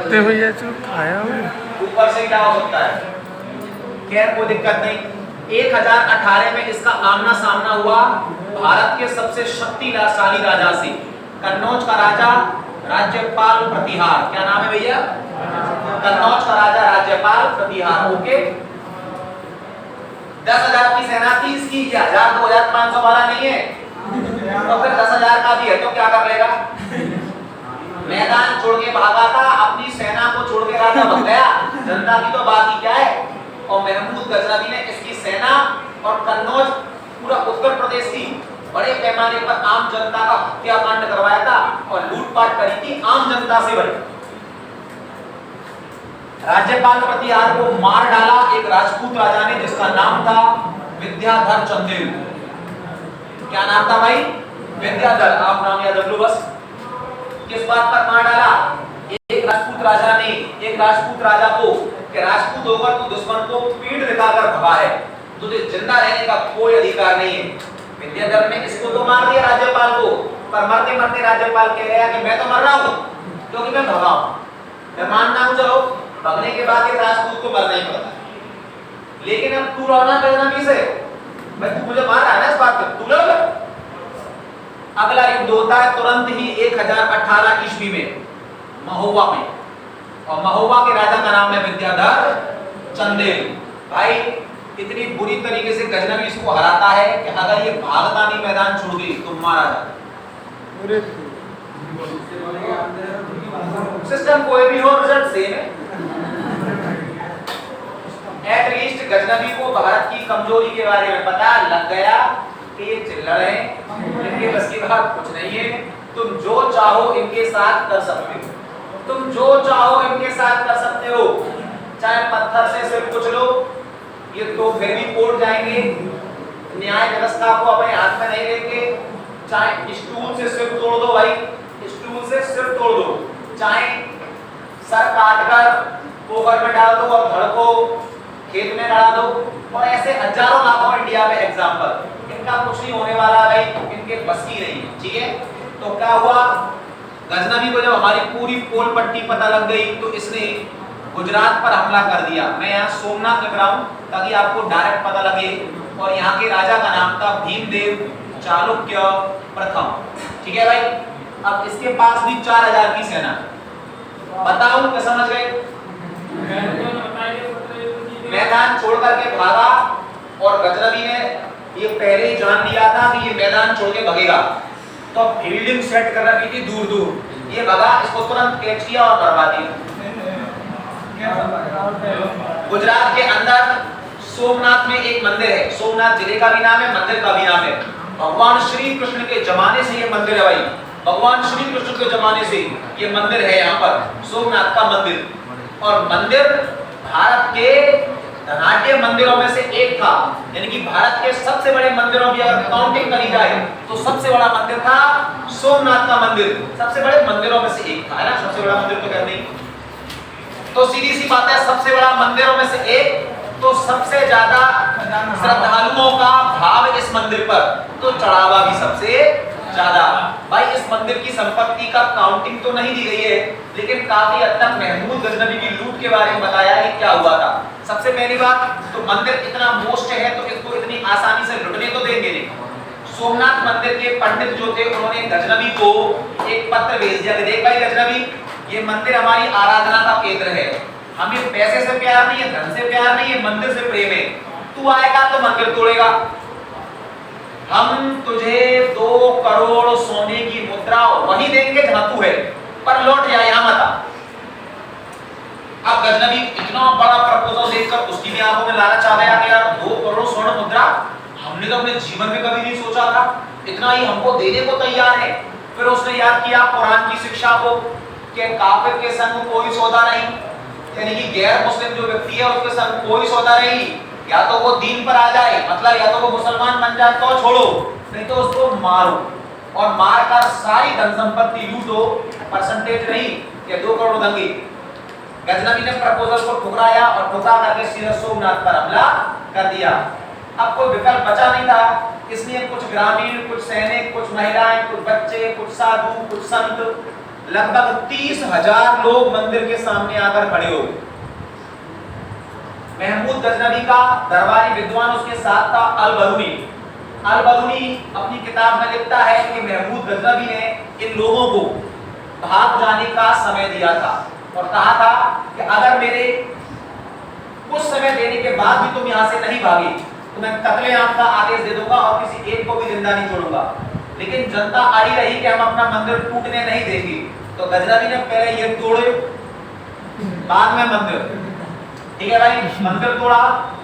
जो भैया खाया ऊपर से क्या हो सकता है? खैर कोई दिक्कत नहीं। 1018 में इसका आमना सामना हुआ भारत के सबसे शक्तिशाली राजा से, कन्नौज का राजा राज्यपाल प्रतिहार। क्या नाम है भैया? कन्नौज का राजा राज्यपाल प्रतिहार। ओके, 10,000 की सेना थी इसकी, 1000 2500 वाला नहीं है, तो फिर 10,000 का भी है तो क्या कर लेगा? मैदान छोड़ के भागा था, अपनी सेना को छोड़ के राजा बन गया। जनता की तो बात ही क्या है। और महमूद गजनवी ने इसकी सेना और कन्नौज पूरा उत्तर प्रदेश की बड़े पैमाने पर आम जनता का हत्याकांड करवाया था और लूटपाट करी थी आम जनता से बड़ी। राज्यपाल प्रतिहार को मार डाला एक राजपूत राजा ने जिसका नाम था विद्याधर चंदेल। क्या नाम था भाई? विद्याधर। आप नाम याद रख लो बस। किस बात पर मार डाला? एक राजपूत राजा ने एक राजपूत राजा को कि राजपूत होकर तू दुश्मन को पीठ दिखाकर भगा है, तुझे जिंदा रहने का कोई अधिकार नहीं है। विद्याधर ने इसको तो मार दिया राज्यपाल को, पर मरते मरते राज्यपाल कह रहा है कि मैं तो मर रहा हूं क्योंकि मैं भगा हूं। मैं मानना हूं, चलो भगने के बाद एक राजपूत को मरना ही पड़ता, लेकिन अब तू रोना गजनवी से भाई, तू मुझे मार रहा है ना इस बात पे, तू लड़। अगला युद्ध होता है तुरंत ही 1018 ईस्वी में महोबा में, और महोबा के राजा का नाम है विद्याधर चंदेल। भाई इतनी बुरी तरीके से गजनवी इसको हराता है कि अगर ये भागता नहीं मैदान छोड़ दी तो मारा जाता। सिस्टम कोई भी हो, रिजल्ट सेम है। एटलीस्ट गजनवी को भारत की कमजोरी के बारे में पता लग गया कि ये चिल्लड़ हैं, इनके बस की बात कुछ नहीं है। तुम जो चाहो इनके साथ कर सकते हो, तुम जो चाहो इनके साथ कर सकते हो, चाहे पत्थर से सिर कुछ लो, ये तो फिर भी कोर्ट जाएंगे, न्याय व्यवस्था को अपने हाथ में नहीं लेंगे। चाहे स्टूल से सिर तोड़ दो भाई, स्टूल से सिर तोड़ दो, चाहे सर काटकर पोखर में डाल दो और धड़ को खेत में लड़ा दो, और ऐसे हजारों लाखों इंडिया में एग्जाम्पल। इनका कुछ नहीं होने वाला भाई, इनके बस की नहीं है। ठीक है, तो क्या हुआ, गजनवी को जब हमारी पूरी पोल पट्टी पता लग गई तो इसने गुजरात पर हमला कर दिया। मैं यहाँ सोमनाथ लिख रहा हूँ ताकि आपको डायरेक्ट पता लगे। और यहाँ के राजा का नाम था भीमदेव चालुक्य प्रथम। ठीक है भाई, अब इसके पास भी 4000 की सेना। बताऊं क्या समझ गए? मैदान छोड़ करके भागा, और गजनवी ने ये पहले ही जान लिया था कि ये मैदान छोड़ के भागेगा, तो फील्डिंग सेट कर रखी थी दूर दूर। ये भगा, इसको तुरंत कैच किया और मरवा दिया। गुजरात के अंदर सोमनाथ में एक मंदिर है, सोमनाथ जिले का भी नाम है, मंदिर का भी नाम है। भगवान श्री कृष्ण के जमाने से ये मंदिर है भाई, भगवान श्री कृष्ण के जमाने से ये मंदिर है यहाँ पर, सोमनाथ का मंदिर। और मंदिर भारत के धनाढ्य मंदिरों में से एक था, यानी कि भारत के सबसे बड़े मंदिरों की अगर काउंटिंग करी जाए तो सबसे बड़ा मंदिर था सोमनाथ का मंदिर। सबसे बड़े मंदिरों में से एक था, है ना, सबसे बड़ा मंदिर तो कहते हैं। तो सीधी सी बात है, सबसे बड़ा मंदिरों में से एक, तो सबसे ज्यादा श्रद्धालुओं का भाव इस मंदिर पर, तो चढ़ावा भी सबसे ज्यादा। भाई इस मंदिर की संपत्ति का काउंटिंग तो नहीं दी गई है, लेकिन काफी हद तक महमूद गजनवी की लूट के बारे में बताया है क्या हुआ था। सबसे पहली बात तो मंदिर इतना मोस्ट है तो इसको इतनी आसानी से लुटने तो देंगे नहीं। सोमनाथ मंदिर के पंडित जो थे उन्होंने गजनवी को एक पत्र भेज दिया कि देख भाई गजनवी, ये मंदिर हमारी आराधना का केंद्र है, हमें पैसे से प्यार नहीं है, धन से प्यार नहीं है, मंदिर से प्रेम है। तू आएगा तो मंदिर तोड़ेगा, हम तुझे 2 करोड़ सोने की मुद्रा वही देंगे जहां तू है, पर लौट जा, यहां मत आ। अब गजनवी इतना बड़ा प्रपोजल देखकर उसकी भी आंखों में लालच आ गया कि यार 2 करोड़ स्वर्ण मुद्रा, हमने तो अपने जीवन में कभी नहीं सोचा था, इतना ही हमको देने को तैयार है। फिर उसने याद किया कुरान की शिक्षा को कि काफिर के संग कोई सौदा नहीं, यानी कि गैर मुस्लिम जो व्यक्ति है उसके संग कोई सौदा नहीं, या तो वो दीन पर आ जाए, मतलब या तो वो मुसलमान बन जाए तो छोड़ो, नहीं तो उसको मारो, और मारकर सारी धन संपत्ति लूटो, परसेंटेज नहीं कि 2 करोड़ देंगे। गजनवी ने प्रपोजल को ठुकराया और ठुकरा करके सीधा सोमनाथ पर हमला कर दिया। अब कोई विकल्प बचा नहीं था, इसलिए कुछ ग्रामीण, कुछ सैनिक, कुछ महिलाएं, कुछ बच्चे, कुछ साधु, कुछ संत, लगभग 30,000 लोग मंदिर के सामने आकर खड़े हो गए। महमूद गजनवी का दरबारी विद्वान उसके साथ था अल-बरूनी। अल-बरूनी अपनी किताब में लिखता है कि महमूद गजनवी ने इन लोगों को भाग जाने का समय दिया था और कहा था कि अगर मेरे कुछ समय देने के बाद भी तुम यहाँ से नहीं भागे तो मैं कत्लेआम का आदेश दे दूंगा और किसी एक को भी जिंदा नहीं छोड़ूंगा। लेकिन जनता अड़ी रही कि हम अपना मंदिर टूटने नहीं देंगे, तो गजनवी ने पहले ये तोड़े, बाद में मंदिर। ठीक है भाई, मंदिर तोड़ा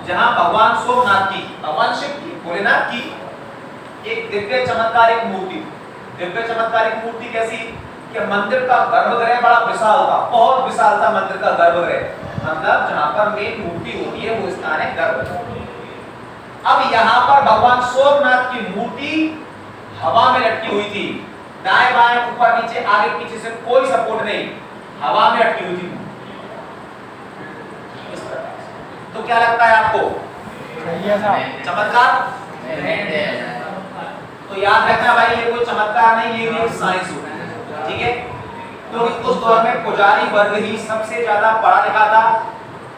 जहां भगवान सोमनाथ की, भगवान शिव की, भोलेनाथ की एक दिव्य चमत्कारिक मूर्ति। दिव्य चमत्कारिक मूर्ति कैसी कि मंदिर का गर्भगृह बड़ा विशाल था, बहुत विशाल था मंदिर का गर्भगृह, मतलब जहां पर मेन मूर्ति होती है वो स्थान है गर्भगृह। अब यहाँ पर भगवान सोमनाथ की मूर्ति हवा में लटकी हुई थी, दाएं बाएं ऊपर नीचे आगे पीछे से कोई सपोर्ट नहीं, हवा में लटकी हुई थी। तो क्या लगता है आपको, चमत्कार? तो याद रखना भाई, ये कोई चमत्कार नहीं, ये भी एक साइंस है। ठीक है, तो उस दौर में पुजारी वर्ग ही सबसे ज्यादा पढ़ा लिखा था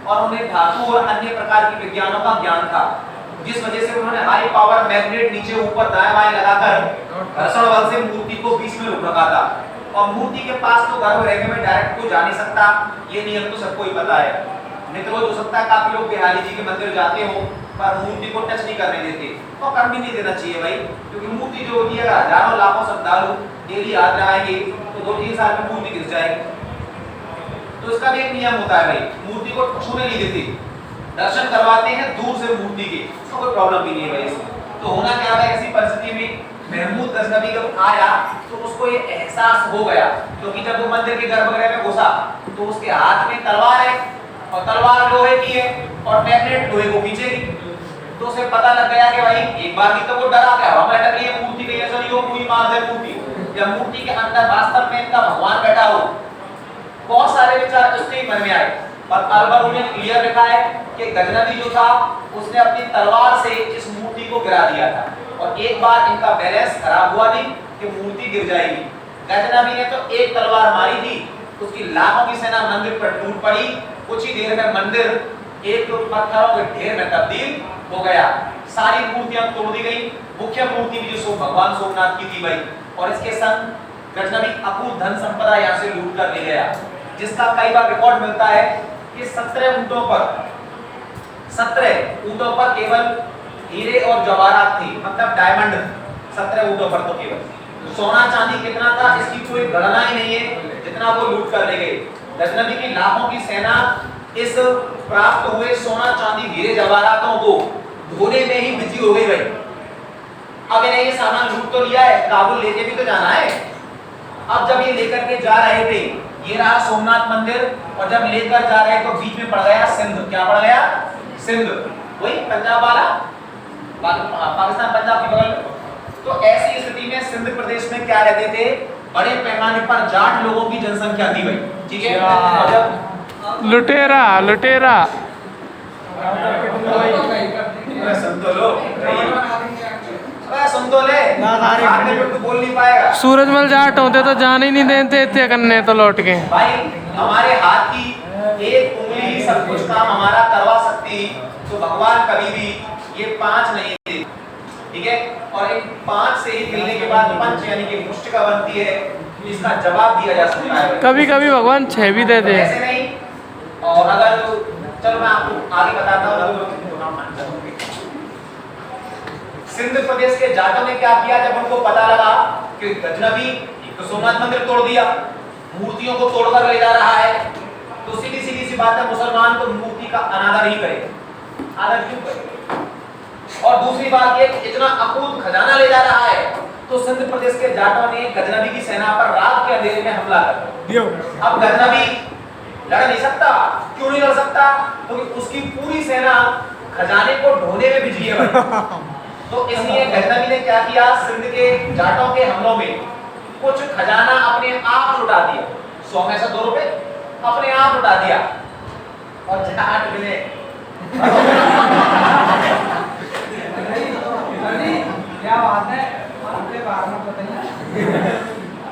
और उन्हें धातु और अन्य प्रकार की विज्ञानों का ज्ञान था, जिस वजह से उन्होंने हाई पावर मैग्नेट नीचे ऊपर दाएं बाएं लगाकर घर्षण बल से मूर्ति को बीच में रोक रखा था। और मूर्ति के पास तो गर्भगृह में डायरेक्ट कोई जा नहीं सकता, ये नियम तो सबको ही पता है। मित्रों, हो सकता है काफी लोग बिहारी जी के मंदिर जाते हो पर मूर्ति को टच नहीं करने देते, और कर भी नहीं देना चाहिए भाई, क्योंकि मूर्ति जो होती है हजारों लाखों श्रद्धालु डेली हाथ लगाएंगे तो 2-3 साल में मूर्ति गिर जाएगी। तो इसका भी एक नियम होता है भाई, मूर्ति को छूने नहीं देते, दर्शन करवाते हैं दूर से मूर्ति के, तो कोई प्रॉब्लम भी नहीं है भाई इसमें। तो होना क्या है, ऐसी परिस्थिति में महमूद गजनवी जब आया तो उसको ये एहसास हो गया, क्योंकि जब वो मंदिर के गर्भगृह में घुसा तो उसके हाथ में तलवार है और तलवार लोहे की है और मैग्नेट लोहे को खींचेगी। तो उसे पता लग गया कि भाई एक बार भी तो वो डरा गया, हवा में अटक रही है मूर्ति के, ऐसा नहीं हो पूरी मार दे मूर्ति, या मूर्ति के अंदर वास्तव में इनका भगवान बैठा हो। बहुत सारे विचार उसके मन में आए, पर अल-बरूनी ने क्लियर लिखा है कि गजनवी जो था उसने अपनी तलवार से इस मूर्ति को गिरा दिया था, और एक बार इनका बैलेंस खराब हुआ नहीं कि मूर्ति गिर जाएगी। गजनवी ने तो एक तलवार मारी थी, उसकी लाखों की सेना मंदिर पर टूट पड़ी, कुछ ही देर में मंदिर एक पत्थरों के ढेर में तब्दील हो गया, सारी मूर्तियां तोड़ दी गई। मुख्य मूर्ति भी जो भगवान सोमनाथ की थी भाई, और इसके संग गजनवी अकूत धन संपदा यहाँ से लूट कर ले गया, जिसका कई बार रिकॉर्ड मिलता है कि 17 ऊंटों पर केवल हीरे और जवाहरात थी, मतलब डायमंड 17 ऊंटों पर, तो केवल सोना चांदी कितना था इसकी कोई गणना ही नहीं है, जितना वो लूट कर ले गए। गजनवी की लाखों की सेना इस प्राप्त हुए सोना चांदी हीरे जवाहरातों को धोने में ही बिजी हो गई भाई। अब इन्हें ये सामान लूट तो लिया है, काबुल लेके भी तो जाना है। अब जब ये लेकर के जा रहे थे, ये रहा सोमनाथ मंदिर, और जब लेकर जा रहे तो बीच में पड़ गया सिंध। क्या पड़ गया? सिंध, वही पंजाब वाला, पाकिस्तान पंजाब के बगल में। तो ऐसी स्थिति में सिंध प्रदेश में क्या रहते थे, बड़े पैमाने पर जाट लोगों की जनसंख्या थी भाई। ठीक है, और जब लुटेरा बोल नहीं पाएगा। सूरजमल जाट होते तो जान ही नहीं देते थे करने, तो लौट के भाई हमारे हाथ की एक उंगली ही सब कुछ काम हमारा करवा सकती, तो भगवान कभी भी ये 5 नहीं देते। ठीक है, और एक 5 से ही मिलने के बाद पंच यानी कि मुष्टिका बनती है, इसका जवाब दिया जा सकता है। कभी कभी भगवान 6 भी देते हैं, ऐसे नहीं। और अगर चलो मैं आपको आगे बताता हूँ। सिंध प्रदेश के जाटों ने क्या किया, जब उनको पता लगा कि गजनवी एक तो सोमनाथ मंदिर तोड़ दिया, मूर्तियों को तोड़कर ले जा रहा है, तो सीधी सी बात है, मुसलमान तो मूर्ति का अनादर ही करे, आदर क्यों करे। और दूसरी बात ये, इतना अकूत खजाना ले जा रहा है, तो सिंध प्रदेश के जाटों ने गजनवी की सेना पर रात के अंधेरे में हमला कर दिया। अब गजनवी लड़ नहीं सकता, क्यों नहीं लड़ सकता, क्योंकि तो उसकी पूरी सेना खजाने को ढोने में बिजी है भाई। तो इसलिए गजनवी ने क्या किया, सिंध के जाटों के हमलों में कुछ खजाना अपने आप लुटा दिया, 100 में से 2 रुपए अपने आप लुटा दिया, और जाट मिले क्या बात है, आपके बारे में पता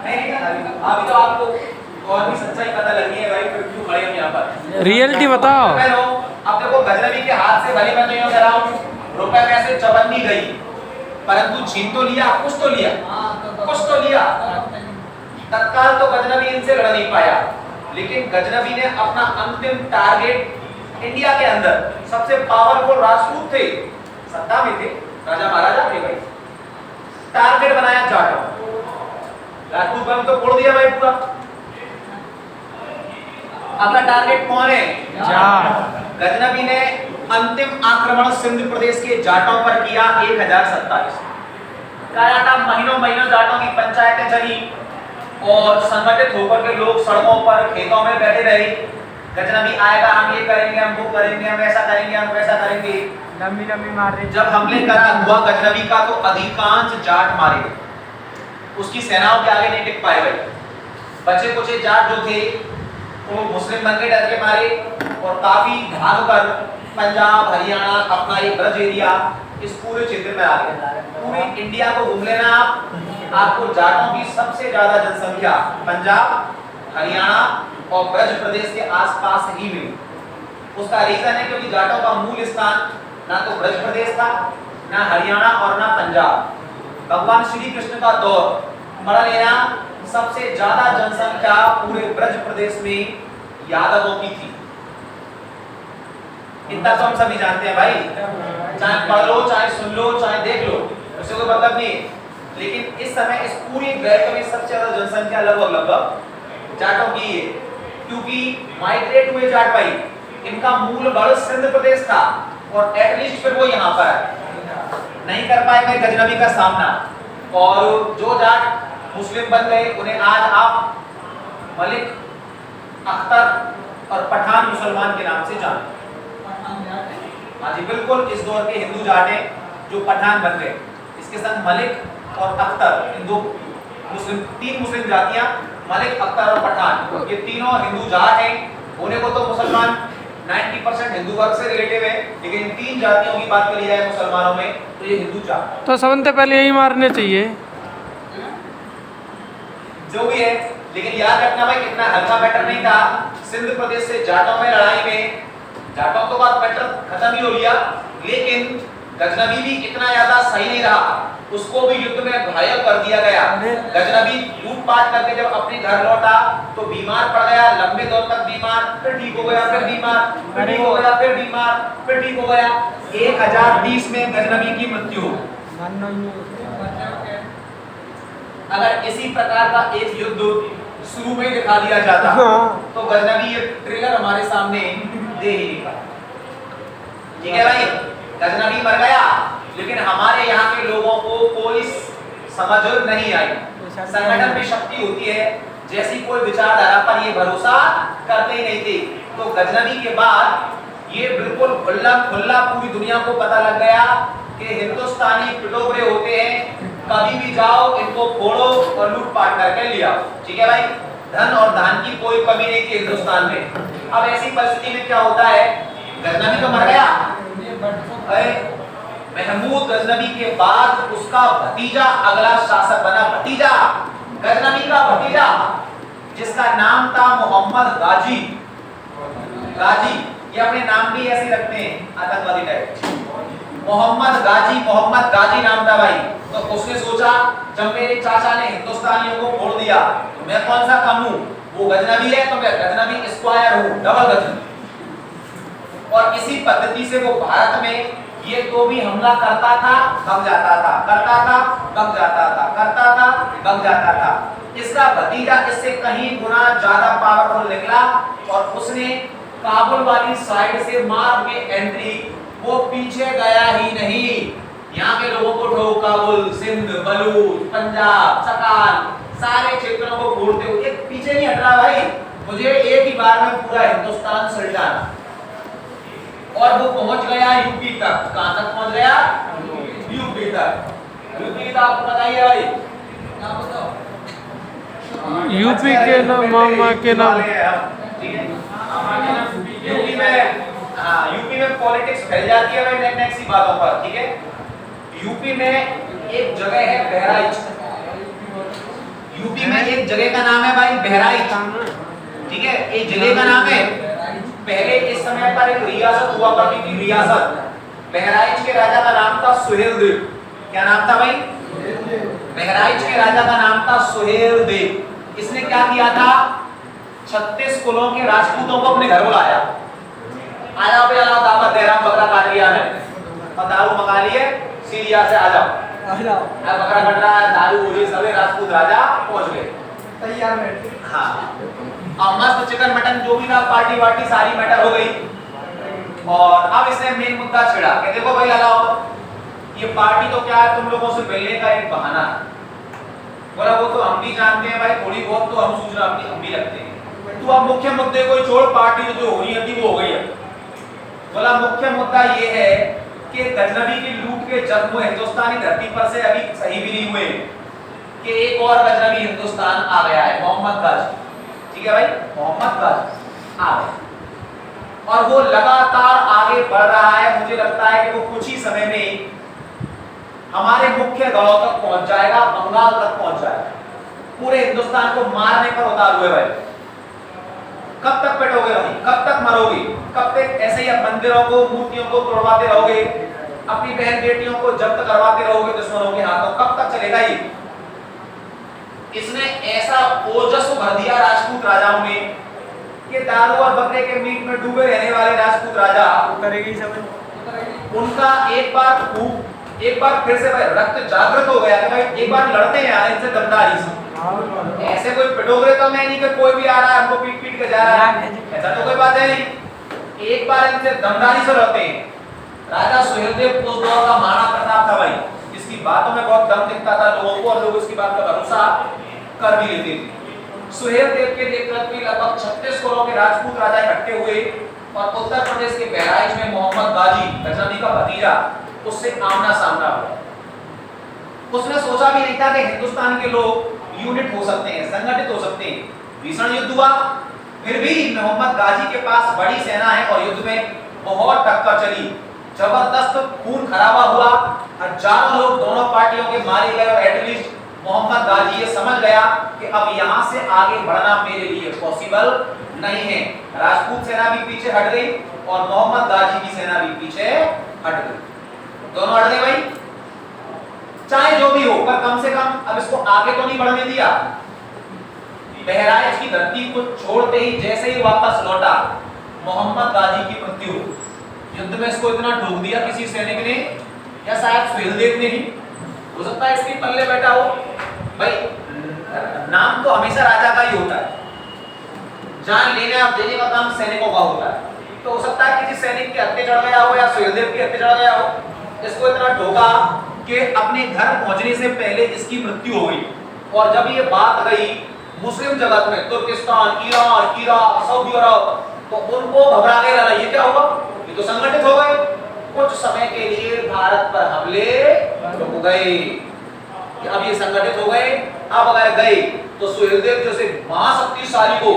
नहीं, अभी तो आपको और भी सच्चाई पता लगी है भाई, फिर क्यों खड़े हम यहाँ पर। रियलिटी बताओ। अब देखो गजनवी गजनबी के हाथ से भले मैं तो यूं कह रहा हूं रुपए पैसे चबन्नी गई, परंतु छीन तो लिया, कुछ तो लिया, कुछ तो लिया। तत्काल तो गजनबी इनसे लड़ नहीं पाया, लेकिन गजनबी ने अपना अंतिम टारगेट इंडिया के अंदर सबसे पावरफुल राजपूत थे, सत्ता में थे, राजा महाराजा थे भाई, टारगेट बनाया जाटों। राजपूत वंश तो फोड़ दिया भाई पूरा। अगला टारगेट कौन है? जाट। गजनबी ने अंतिम आक्रमण सिंध प्रदेश के जाटों पर किया 1027। कायाटा महीनों महीनों जाटों की पंचायतें चली और संगठित होकर के लोग सड़कों पर खेतों में बैठे रहे। गजनबी आएगा, हम ये करेंगे, हम वो करेंगे, हम ऐसा करेंगे, हम वैसा करेंगे। लंबी लंबी मार रही। जब हमले करा हुआ गजनबी का तो अधिकांश जाट मारे गए, उसकी सेनाओं के आगे नहीं टिक पाए भाई। बचे कुछ जाट जो थे वो मुस्लिम बन के डर के मारे और काफी भागकर पंजाब हरियाणा अपना एक ब्रज एरिया इस पूरे क्षेत्र में आ गए। पूरे इंडिया को घूम लेना आप, आपको जाटों की सबसे ज्यादा जनसंख्या पंजाब हरियाणा और ब्रज प्रदेश के आसपास ही मिली। उसका रीजन है क्योंकि जाटों का मूल स्थान ना तो ब्रज प्रदेश था, ना हरियाणा और ना पंजाब। भगवान श्री कृष्ण का दौर पढ़ लेना, सबसे ज्यादा जनसंख्या पूरे ब्रज प्रदेश में यादवों की थी। इतना तो हम सभी जानते हैं भाई, चाहे पढ़ लो, चाहे सुन लो, चाहे देख लो, उससे कोई मतलब नहीं है। लेकिन इस समय इस पूरी बेल्ट में सबसे ज्यादा जनसंख्या लगभग जाटों की है, क्योंकि माइग्रेट हुए जाट भाई, इनका मूल गढ़ सिंध प्रदेश था और एटलीस्ट फिर वो यहाँ पर नहीं कर पाए गजनबी का सामना। और जो जाट मुस्लिम बन गए उन्हें आज आप मलिक, अख्तर और पठान मुसलमान के नाम से जानते हैं। हाँ जी बिल्कुल, इस दौर के हिंदू जाट हैं जो पठान बन गए। इसके संग मलिक और अख्तर, इन दो मुस्लिम, तीन मुस्लिम जातियां मलिक, अख्तर और पठान, ये तीनों हिंदू जाट हैं। होने को तो मुसलमान 90% हिंदू वर्ग से रिलेटिव है, लेकिन इन तीन जातियों की बात करी जाए मुसलमानों में तो ये हिंदू जात तो सबसे पहले यही मारने चाहिए जो भी है। लेकिन याद रखना भाई, कितना हल्का मैटर नहीं था। सिंध प्रदेश से जाटों में लड़ाई में जाटों तो बात मैटर खत्म ही हो लिया, लेकिन गजनबी भी इतना ज्यादा सही नहीं रहा, उसको भी युद्ध में घायल कर दिया गया। गजनबी लूटपाट करके जब अपने घर लौटा तो बीमार पड़ गया, लंबे दौर तक बीमार, फिर ठीक हो गया, फिर बीमार, फिर ठीक हो गया, फिर बीमार, फिर ठीक हो गया। 1030 में गजनबी की मृत्यु हो। अगर इसी प्रकार का एक युद्ध शुरू में दिखा दिया जाता तो गजनबी ये ट्रेलर हमारे सामने दे ही नहीं पाता। ठीक है भाई, गजनबी मर गया, लेकिन हमारे यहाँ के लोगों को कोई समझ नहीं आई। संगठन में शक्ति होती है, जैसी कोई विचारधारा पर ये भरोसा करते ही नहीं थे। तो गजनबी के बाद ये बिल्कुल खुल्ला खुल्ला पूरी दुनिया को पता लग गया कि हिंदुस्तानी पिटोबरे होते हैं, कभी भी जाओ इनको फोड़ो और लूटपाट करके ले आओ। ठीक है भाई, धन और धान की कोई कमी नहीं थी हिंदुस्तान में। अब ऐसी परिस्थिति में क्या होता है, गजनबी तो मर गया, महमूद गजनबी के बाद उसका भतीजा अगला शासक बना। भतीजा, गजनबी का भतीजा, जिसका नाम था मोहम्मद गाजी। गाजी, ये अपने नाम भी ऐसे रखते हैं आतंकवादी टाइप। मोहम्मद गाजी नाम था भाई। तो उसने सोचा, जब मेरे चाचा ने हिंदुस्तानियों को फोड़ दिया तो मैं कौन सा कम हूं, वो गजनबी है तो मैं गजनबी स्क्वायर हूं, डबल गजनबी। और इसी पद्धति से वो भारत में ये तो भी हमला करता था, दब जाता था, करता था, दब जाता था, करता था, दब जाता था। इसका भतीजा इससे कहीं गुना ज्यादा पावरफुल निकला और उसने काबुल वाली साइड से मार के एंट्री, वो पीछे गया ही नहीं। यहाँ के लोगों को ठोक, काबुल, सिंध, बलूच, पंजाब, सकाल, सारे क्षेत्रों को फोड़ते हुए पीछे नहीं हट रहा भाई, मुझे एक ही बार में पूरा हिंदुस्तान सल्टाना। और वो पहुंच गया यूपी तक। कहां तक पहुंच गया? यूपी तक। यूपी का आपको बताइए भाई, नाम बताओ। यूपी के नाम, मामा के नाम। ठीक है, यूपी में पॉलिटिक्स फैल जाती है भाई नेक्स्ट सी बातों पर। ठीक है, यूपी में एक जगह है बहराइच। यूपी में एक जगह का नाम है भाई बहराइच। ठीक है, एक जिले का नाम है पहले इस समय पर एक रियासत हुआ करती थी, रियासत। बहराइच के राजा का नाम था सुहेल देव। क्या नाम था भाई? बहराइच के राजा का नाम था सुहेल देव। इसने क्या किया था? 36 कुलों के राजपूतों को अपने घर बुलाया। आया पे अला दावत दे रहा हूं, बकरा काट लिया है और दारू मंगा लिए, सीरिया से आ जाओ। अब बकरा कट रहा है, दारू हो रही, सभी राजपूत राजा पहुंच गए तैयार बैठे। हाँ, और मस्त चिकन मटन जो भी था, पार्टी वार्टी सारी मैटर हो गई। और अब इसने मेन मुद्दा छेड़ा कि देखो भाई लगाओ, ये पार्टी तो क्या है, तुम लोगों से मिलने का एक बहाना है। बोला वो तो हम भी जानते हैं भाई, थोड़ी बहुत तो हम सूचना हम भी रखते हैं। तू अब मुख्य मुद्दे को छोड़, पार्टी जो हो रही थी वो हो गई है। बोला मुख्य मुद्दा ये है कि गजनबी की लूट के जख्म हिंदुस्तानी धरती पर से अभी सही भी नहीं हुए कि एक और गजनबी हिंदुस्तान आ गया है, मोहम्मद गाजी। ठीक है भाई, मोहम्मद गाजी आ गया और वो लगातार आगे बढ़ रहा है। मुझे लगता है कि वो कुछ ही समय में हमारे मुख्य गांव तक पहुंच जाएगा, बंगाल तक पहुंच जाएगा। पूरे हिंदुस्तान को मारने पर उतार हुए भाई। कब तक पिटोगे भाई? कब तक मरोगे? कब तक ऐसे ही मंदिरों को, मूर्तियों को तोड़वाते रहोगे, अपनी बहन बेटियों को जब्त करवाते रहोगे दुश्मनों के हाथों? कब तक चलेगा ये? इसने ऐसा ओजस भर दिया राजपूत राजाओं में कि दारू और बकरे के मीट में डूबे रहने वाले राजपूत राजा उतरेगी सब। उनका एक बार फिर से भाई रक्त जागृत हो गया कि भाई एक बार लड़ते हैं यार इनसे दमदारी से। ऐसे कोई पिटोगरे तो मैं नहीं कि कोई भी आ रहा है हमको पीट पीट के जा रहा है, ऐसा तो कोई बात है नहीं। एक बार इनसे दमदारी से लड़ते हैं। राजा सुहेलदेव उस दौर का महाराणा प्रताप था भाई, इसकी बातों में बहुत दम दिखता था लोगों को और लोग इसकी बात का भरोसा कर भी लेते थे। सुहेलदेव के नेतृत्व में लगभग 36 कुलों के राजपूत राजा इकट्ठे हुए और उत्तर प्रदेश के बहराइच में मोहम्मद गाजी, गजनबी का भतीजा, उससे आमना सामना हुआ। उसने सोचा भी नहीं था कि हिंदुस्तान के लोग यूनिट हो सकते हैं, संगठित हो सकते हैं। भीषण युद्ध हुआ, फिर भी मोहम्मद गाजी के पास बड़ी सेना है और युद्ध में बहुत टक्कर चली, जबरदस्त खून खराबा हुआ, हजारों लोग दोनों पार्टियों के मारे गए और एटलीस्ट मोहम्मद गाजी ये समझ गया कि अब यहां से आगे बढ़ना मेरे लिए पॉसिबल नहीं है। राजपूत सेना भी पीछे हट गई और मोहम्मद गाजी की सेना भी पीछे हट गई, दोनों हट गए भाई। चाहे जो भी हो, पर कम से कम अब इसको आगे तो नहीं बढ़ने दिया। बहराइच की धरती को छोड़ते ही जैसे ही वापस लौटा, मोहम्मद गाजी की मृत्यु। युद्ध में इसको इतना ठोक दिया किसी सैनिक ने, या शायद सुहेलदेव ने ही, हो सकता है इसके पल्ले बैठा हो भाई। नाम तो हमेशा राजा का ही होता है, जान लेने और देने का काम सैनिकों का होता है। तो हो सकता है किसी सैनिक के हत्थे चढ़ गया हो या सुहेलदेव के हत्थे चढ़ गया हो, इसको इतना ठोका कि अपने घर पहुंचने से पहले इसकी मृत्यु हो गई। और जब ये बात गई मुस्लिम जगत में, तुर्किस्तान, ईरान, इराक, सऊदी अरब, तो उनको घबराने लगा, ये क्या होगा, ये तो संगठित हो गए। कुछ समय के लिए भारत पर हमले रुक गए। अब ये संगठित हो गए, अब अगर गए तो सुहेलदेव जैसे महाशक्तिशाली को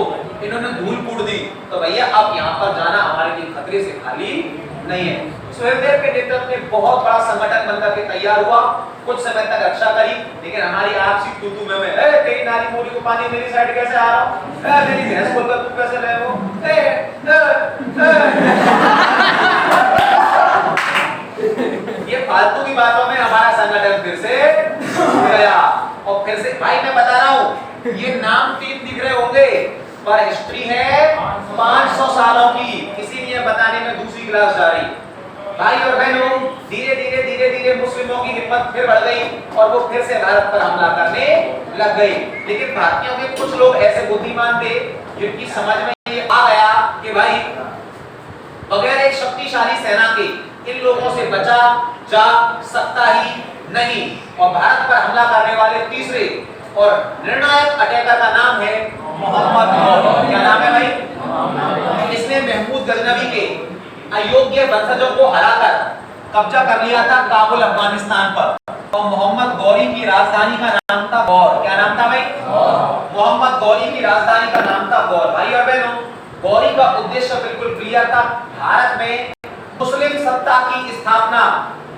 इन्होंने धूल कूट दी, तो भैया अब यहाँ पर जाना हमारे लिए खतरे से खाली नहीं है। सुहेलदेव के नेतृत्व में बहुत बड़ा संगठन बनकर के तैयार हुआ, कुछ समय तक रक्षा करी, लेकिन हमारी आपसी तू में तेरी नाली मोरी को पानी मेरी साइड कैसे आ रहा हूं, तेरी भैंस बोलकर तू कैसे रहे हो, ये फालतू की बातों में हमारा संगठन फिर से गया। और फिर से भाई मैं बता रहा हूं, ये नाम 3 दिख रहे होंगे पर हिस्ट्री है 500 सालों की, इसीलिए बताने में दूसरी क्लास जारी। भाई और बहनों, धीरे धीरे मुस्लिमों की हिम्मत फिर बढ़ गई और वो फिर से भारत पर हमला करने लग गई। लेकिन भारतीयों के कुछ लोग ऐसे बुद्धिमान थे जिनकी समझ में ये आ गया कि भाई बगैर एक शक्तिशाली सेना के इन लोगों से बचा जा सकता ही नहीं। और भारत पर हमला करने वाले तीसरे और निर्णायक अटैकर का नाम है मोहम्मद गौरी। क्या नाम है भाई? इसने महमूद गजनवी के अयोग्य वंशजों को हराकर कब्जा कर लिया था काबुल अफगानिस्तान पर। और मोहम्मद गौरी की राजधानी का नाम था गौर। क्या नाम था भाई? मोहम्मद गौरी की राजधानी का नाम था गौर। भाई और बहनों, गौरी का उद्देश्य बिल्कुल क्लियर था, भारत में मुस्लिम सत्ता की स्थापना।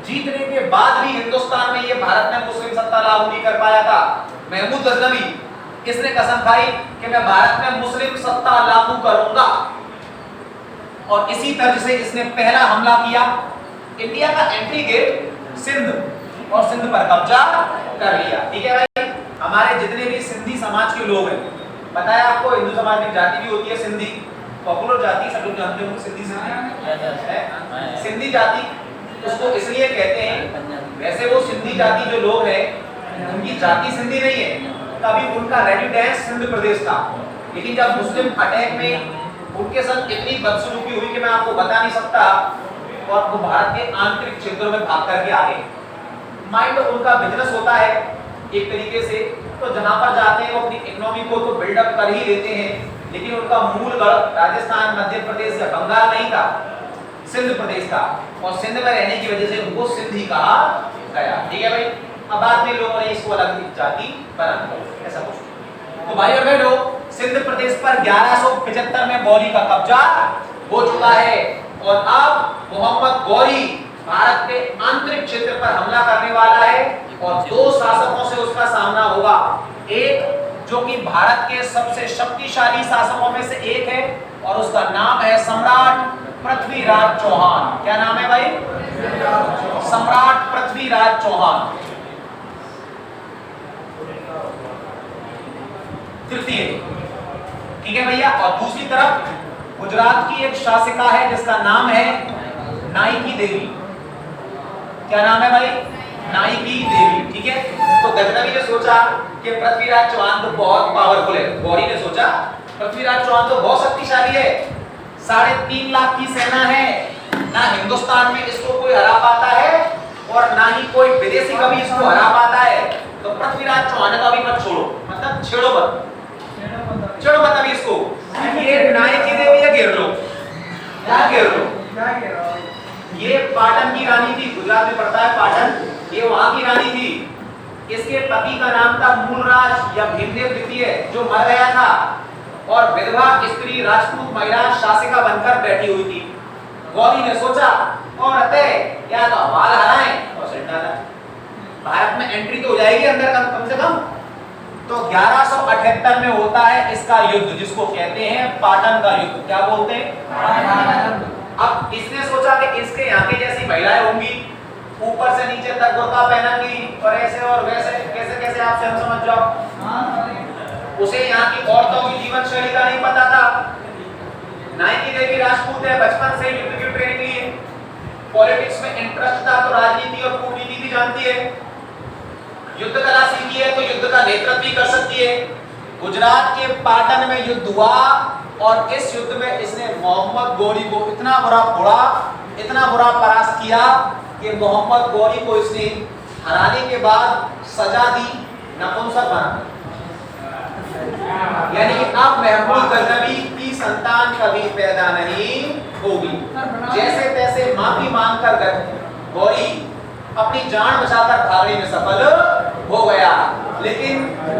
जीतने के बाद भी हिंदुस्तान में ये भारत में मुस्लिम सत्ता लागू नहीं कर पाया था। महमूद गजनवी इसने कसम खाई कि मैं भारत में मुस्लिम सत्ता लागू करूंगा। और इसी तरह से इसने पहला हमला किया। इंडिया का एंट्री गेट सिंध, और सिंध पर कब्जा कर लिया। ठीक है भाई, हमारे जितने भी सिंधी समाज के लोग हैं, बताया आपको हिंदू समाज में जाति भी होती है सिंधी, पॉपुलर जाति, सब लोग जानते होंगे सिंधी सिंधी सिंधी जाति उसको इसलिए कहते हैं। वैसे वो सिंधी जाति जो लोग हैं उनकी जाति सिंधी नहीं है, तभी उनका रेजिडेंस सिंध प्रदेश था। लेकिन जब मुस्लिम अटैक में उनके साथ इतनी बदसलूकी हुई कि मैं आपको बता नहीं सकता, और वो भारत के आंतरिक क्षेत्रों में भाग करके आ गए। माइंड उनका बिजनेस होता है एक तरीके से, तो जहां पर जाते हैं वो अपनी इकोनॉमी को तो बिल्डअप कर ही लेते हैं, लेकिन उनका मूल गढ़ राजस्थान, मध्य प्रदेश या बंगाल नहीं था, सिंध प्रदेश था, और सिंध में रहने की वजह से उनको सिंधी कहा गया। ठीक है भाई, अब बाद में लोगों ने इसको अलग जाति बना दिया, ऐसा कुछ। तो भाई और बहनों, सिंध प्रदेश पर 1175 में गौरी का कब्जा हो चुका है, और अब मोहम्मद गौरी भारत के आंतरिक क्षेत्र पर हमला करने वाला है, और दो शासकों से उसका सामना होगा। एक जो कि भारत के सबसे शक्तिशाली शासकों में से एक है, और उसका नाम है सम्राट पृथ्वीराज चौहान। क्या नाम है भाई? सम्राट पृथ्वीराज चौहान। तृतीय, ठीक है भैया। और दूसरी तरफ गुजरात की एक शासिका है जिसका नाम है नाइकी देवी। क्या नाम है भाई? नाइकी देवी। ठीक है, तो गजनवी ने सोचा कि पृथ्वीराज चौहान तो बहुत पावरफुल है, गौरी ने सोचा पृथ्वीराज चौहान तो बहुत शक्तिशाली है, 3.5 लाख की सेना है, ना हिंदुस्तान में इसको कोई हरा पाता है और ना ही कोई विदेशी कभी इसको हरा पाता है, तो पृथ्वीराज चौहान का भी मत छोड़ो, मतलब छेड़ो मत अभी इसको। ये नाइकी देवी है, घेर लो, क्या घेर लो। ये पाटन की रानी थी, गुजरात में पड़ता है पाटन, ये वहां की रानी थी। इसके पति का नाम था मूलराज या भीमदेव द्वितीय, जो मर गया था, और विधवा स्त्री राजपूत महिला शासिका बनकर बैठी हुई थी। गौरी ने सोचा औरत है या तो बाल हराएं और सिर डाला, भारत में एंट्री तो हो जाएगी अंदर कम से कम। तो 1178 में होता है इसका युद्ध, जिसको कहते हैं पाटन का युद्ध। क्या बोलते हैं? अब इसने सोचा कि इसके यहाँ की जैसी महिलाएं होंगी, ऊपर से नीचे तक बुर्का पहनेंगी और ऐसे और वैसे, कैसे कैसे आप स्वयं समझ जाओ। उसे यहाँ की औरतों की जीवन शैली का नहीं पता था। नाइकी देवी राजपूत है, बचपन से युद्ध की ट्रेनिंग ली है, पॉलिटिक्स में इंटरेस्ट था, तो राजनीति और कूटनीति भी जानती है, युद्ध कला सीखी है, तो युद्ध का नेतृत्व भी कर सकती है। गुजरात के पाटन में युद्ध हुआ, और इस युद्ध में इसने मोहम्मद गौरी को इतना बुरा फोड़ा, इतना बुरा परास्त किया कि मोहम्मद गौरी को इसने हराने के बाद सजा दी, नपुंसक बना। यानी कि अब महमूद गजनवी की संतान कभी पैदा नहीं होगी। जैसे तैसे माफी मांगकर गौरी अपनी जान बचाकर भागने में सफल हो गया। लेकिन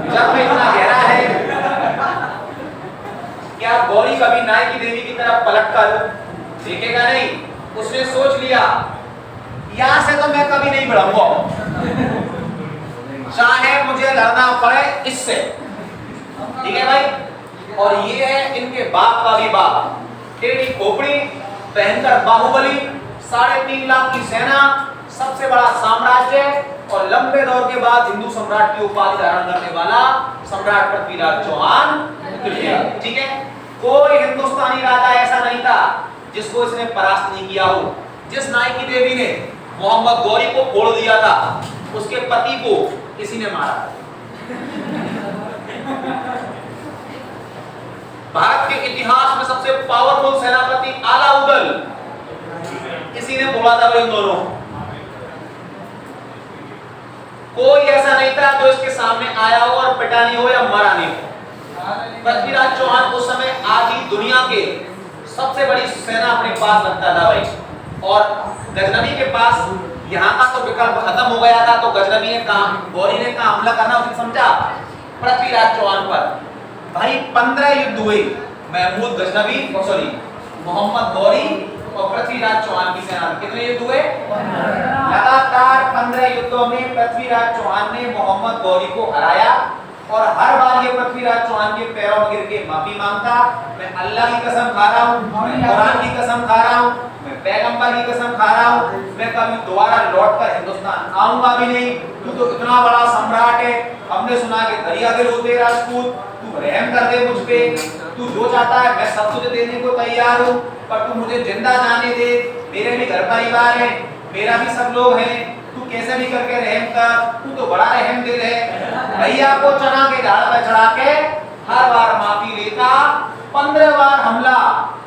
जब में इतना गहरा है, क्या गौरी कभी नाइकी देवी की तरफ पलटकर देखेगा नहीं? उसने सोच लिया यहां से तो मैं कभी नहीं बढ़ूंगा, चाहे मुझे लड़ना पड़े इससे। ठीक है भाई। और ये है इनके बाप का भी बाप, टेढ़ी खोपड़ी, भयंकर बाहुबली, 3.5 लाख की सेना, सबसे बड़ा साम्राज्य, और लंबे दौर के बाद हिंदू सम्राट की उपाधि धारण करने वाला सम्राट पृथ्वीराज चौहान। ठीक है, कोई हिंदुस्तानी राजा ऐसा नहीं था जिसको इसने परास्त नहीं किया हो। जिस नाइकी देवी ने मोहम्मद गौरी को फोड़ दिया था, उसके पति को किसी ने मारा। भारत के इतिहास में सबसे पावरफुल सेनापति अलाउद्दीन, इसी ने बोला था इन दोनों। कोई ऐसा नहीं था जो इसके सामने आया हो और पिटा नहीं हो या मरा नहीं हो। पृथ्वीराज चौहान उस समय आज ही दुनिया के सबसे बड़ी सेना अपने पास रखता था भाई, और गजनवी के पास यहाँ का तो विकल्प खत्म हो गया था, तो गजनवी ने कहा, गौरी ने कहा हमला करना उचित समझा पृथ्वीराज चौहान पर। भाई 15 युद्ध हुए, महमूद गजनवी मोहम्मद गौरी और पृथ्वीराज चौहान की सेना। कितने युद्ध हुए? लगातार 15 युद्धों में पृथ्वीराज चौहान ने मोहम्मद गौरी को हराया, और हर बार ये पृथ्वीराज चौहान के पैरों में गिर के माफी मांगता। मैं अल्लाह की कसम खा रहा हूँ, मैं कुरान की कसम खा रहा हूँ, मैं पैगंबर की कसम खा रहा हूँ, मैं कभी दोबारा लौटकर हिंदुस्तान आऊंगा भी नहीं। तू तो इतना बड़ा सम्राट है, हमने सुना कि दरिया दिल होते राजपूत, तू रहम कर दे मुझ पे। तू जो चाहता है मैं सब तुझे देने को तैयार हूँ, पर तू मुझे जिंदा जाने दे। मेरे भी घर परिवार है, मेरा भी सब लोग हैं, तू कैसे भी करके रहम कर, तू तो बड़ा रहम दिल है। भैया को चना के झाड़ पर चढ़ा के हर बार माफी लेता। 15 बार हमला,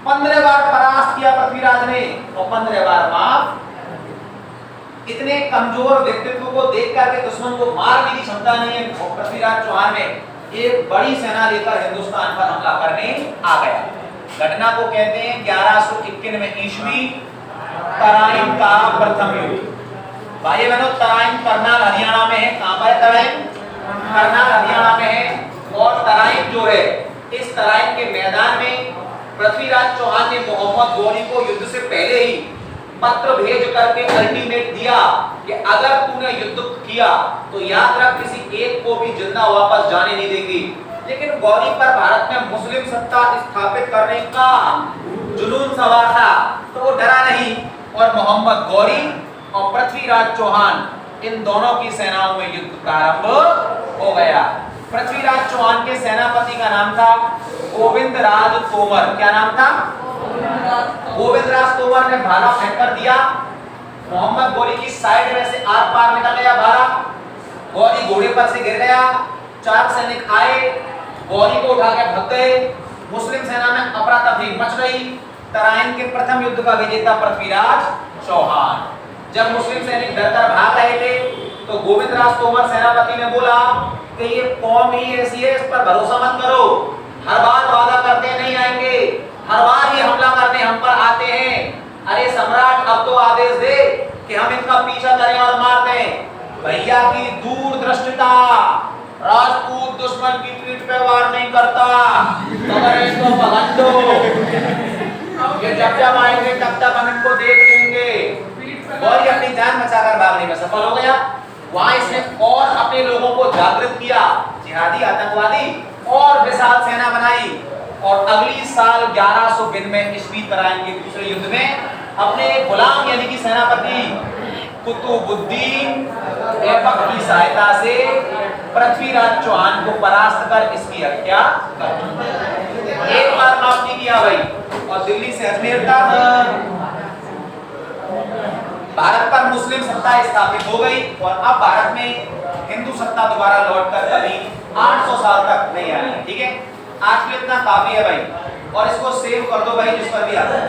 15 बार परास्त किया पृथ्वीराज ने और 15 बार माफ। इतने कमजोर व्यक्तित्व को देख करके दुश्मन को मारने की क्षमता नहीं है पृथ्वीराज चौहान में, एक बड़ी सेना लेकर हिंदुस्तान पर हमला करने आ गया। घटना को कहते हैं 1191 ईस्वी तराइन का प्रथम युद्ध। भाई बहनों, तराइन करनाल हरियाणा में है। कहां पर है तराइन? करनाल हरियाणा में है। और तराइन जो है, इस तराइन के मैदान में पृथ्वीराज चौहान ने मोहम्मद गौरी को युद्ध से पहले ही पत्र भेज करके अल्टीमेट दिया कि अगर तूने युद्ध किया तो याद रख किसी एक को भी जिंदा वापस जाने नहीं देंगे। लेकिन गौरी पर भारत में मुस्लिम सत्ता स्थापित करने का जुनून सवार था, तो वो डरा नहीं और मोहम्मद गौरी और पृथ्वीराज चौहान, इन दोनों की सेनाओं में युद्ध प्रारंभ हो गया। पृथ्वीराज चौहान के सेनापति का नाम था गोविंदराज तोमर। क्या नाम था? गोविंदराज तोमर ने भाला फेंक कर दिया, मोहम्मद गौरी की साइड में से आर पार निकल गया भाला, गौरी घोड़े पर से गिर गया। 4 सैनिक आए, गौरी को उठा के भाग गए। मुस्लिम सेना में अफरा तफरी मच गई। तराइन के प्रथम युद्ध का विजेता पृथ्वीराज चौहान। जब मुस्लिम सैनिक डरकर भाग रहे थे तो गोविंदराज तोमर सेनापति ने बोला कि ये कौम ही ऐसी है, इस पर भरोसा मत करो, हर बार वादा करते नहीं आएंगे, हर बार ये हमला करने हम पर आते हैं। अरे सम्राट, अब तो आदेश दे कि हम इनका पीछा करें और मार दें। भैया की दूरदृष्टिता, राजपूत दुश्मन की पीठ पे वार नहीं करता, मगर इसको पकड़ो, ये जब आएंगे तब तक हम इनको देख लेंगे। गौरी अपनी जान बचाकर भागने में सफल हो गया। वहां इसने और अपने लोगों को जागृत किया, जिहादी आतंकवादी, और विशाल सेना बनाई। और अगली साल 1192 ईस्वी तराइन के दूसरे युद्ध में अपने गुलाम यानी कि सेनापति कुतुबुद्दीन ऐबक की सहायता से पृथ्वीराज चौहान को परास्त कर इसकी हत्या कर दी। एक बार माफ नहीं किया भाई, और दिल्ली से अजमेर तक भारत पर मुस्लिम सत्ता स्थापित हो गई। और अब भारत में हिंदू सत्ता दोबारा लौटकर कभी 800 साल तक नहीं आई। ठीक है, आज के इतना काफी है भाई, और इसको सेव कर दो भाई जिस पर भी आता है।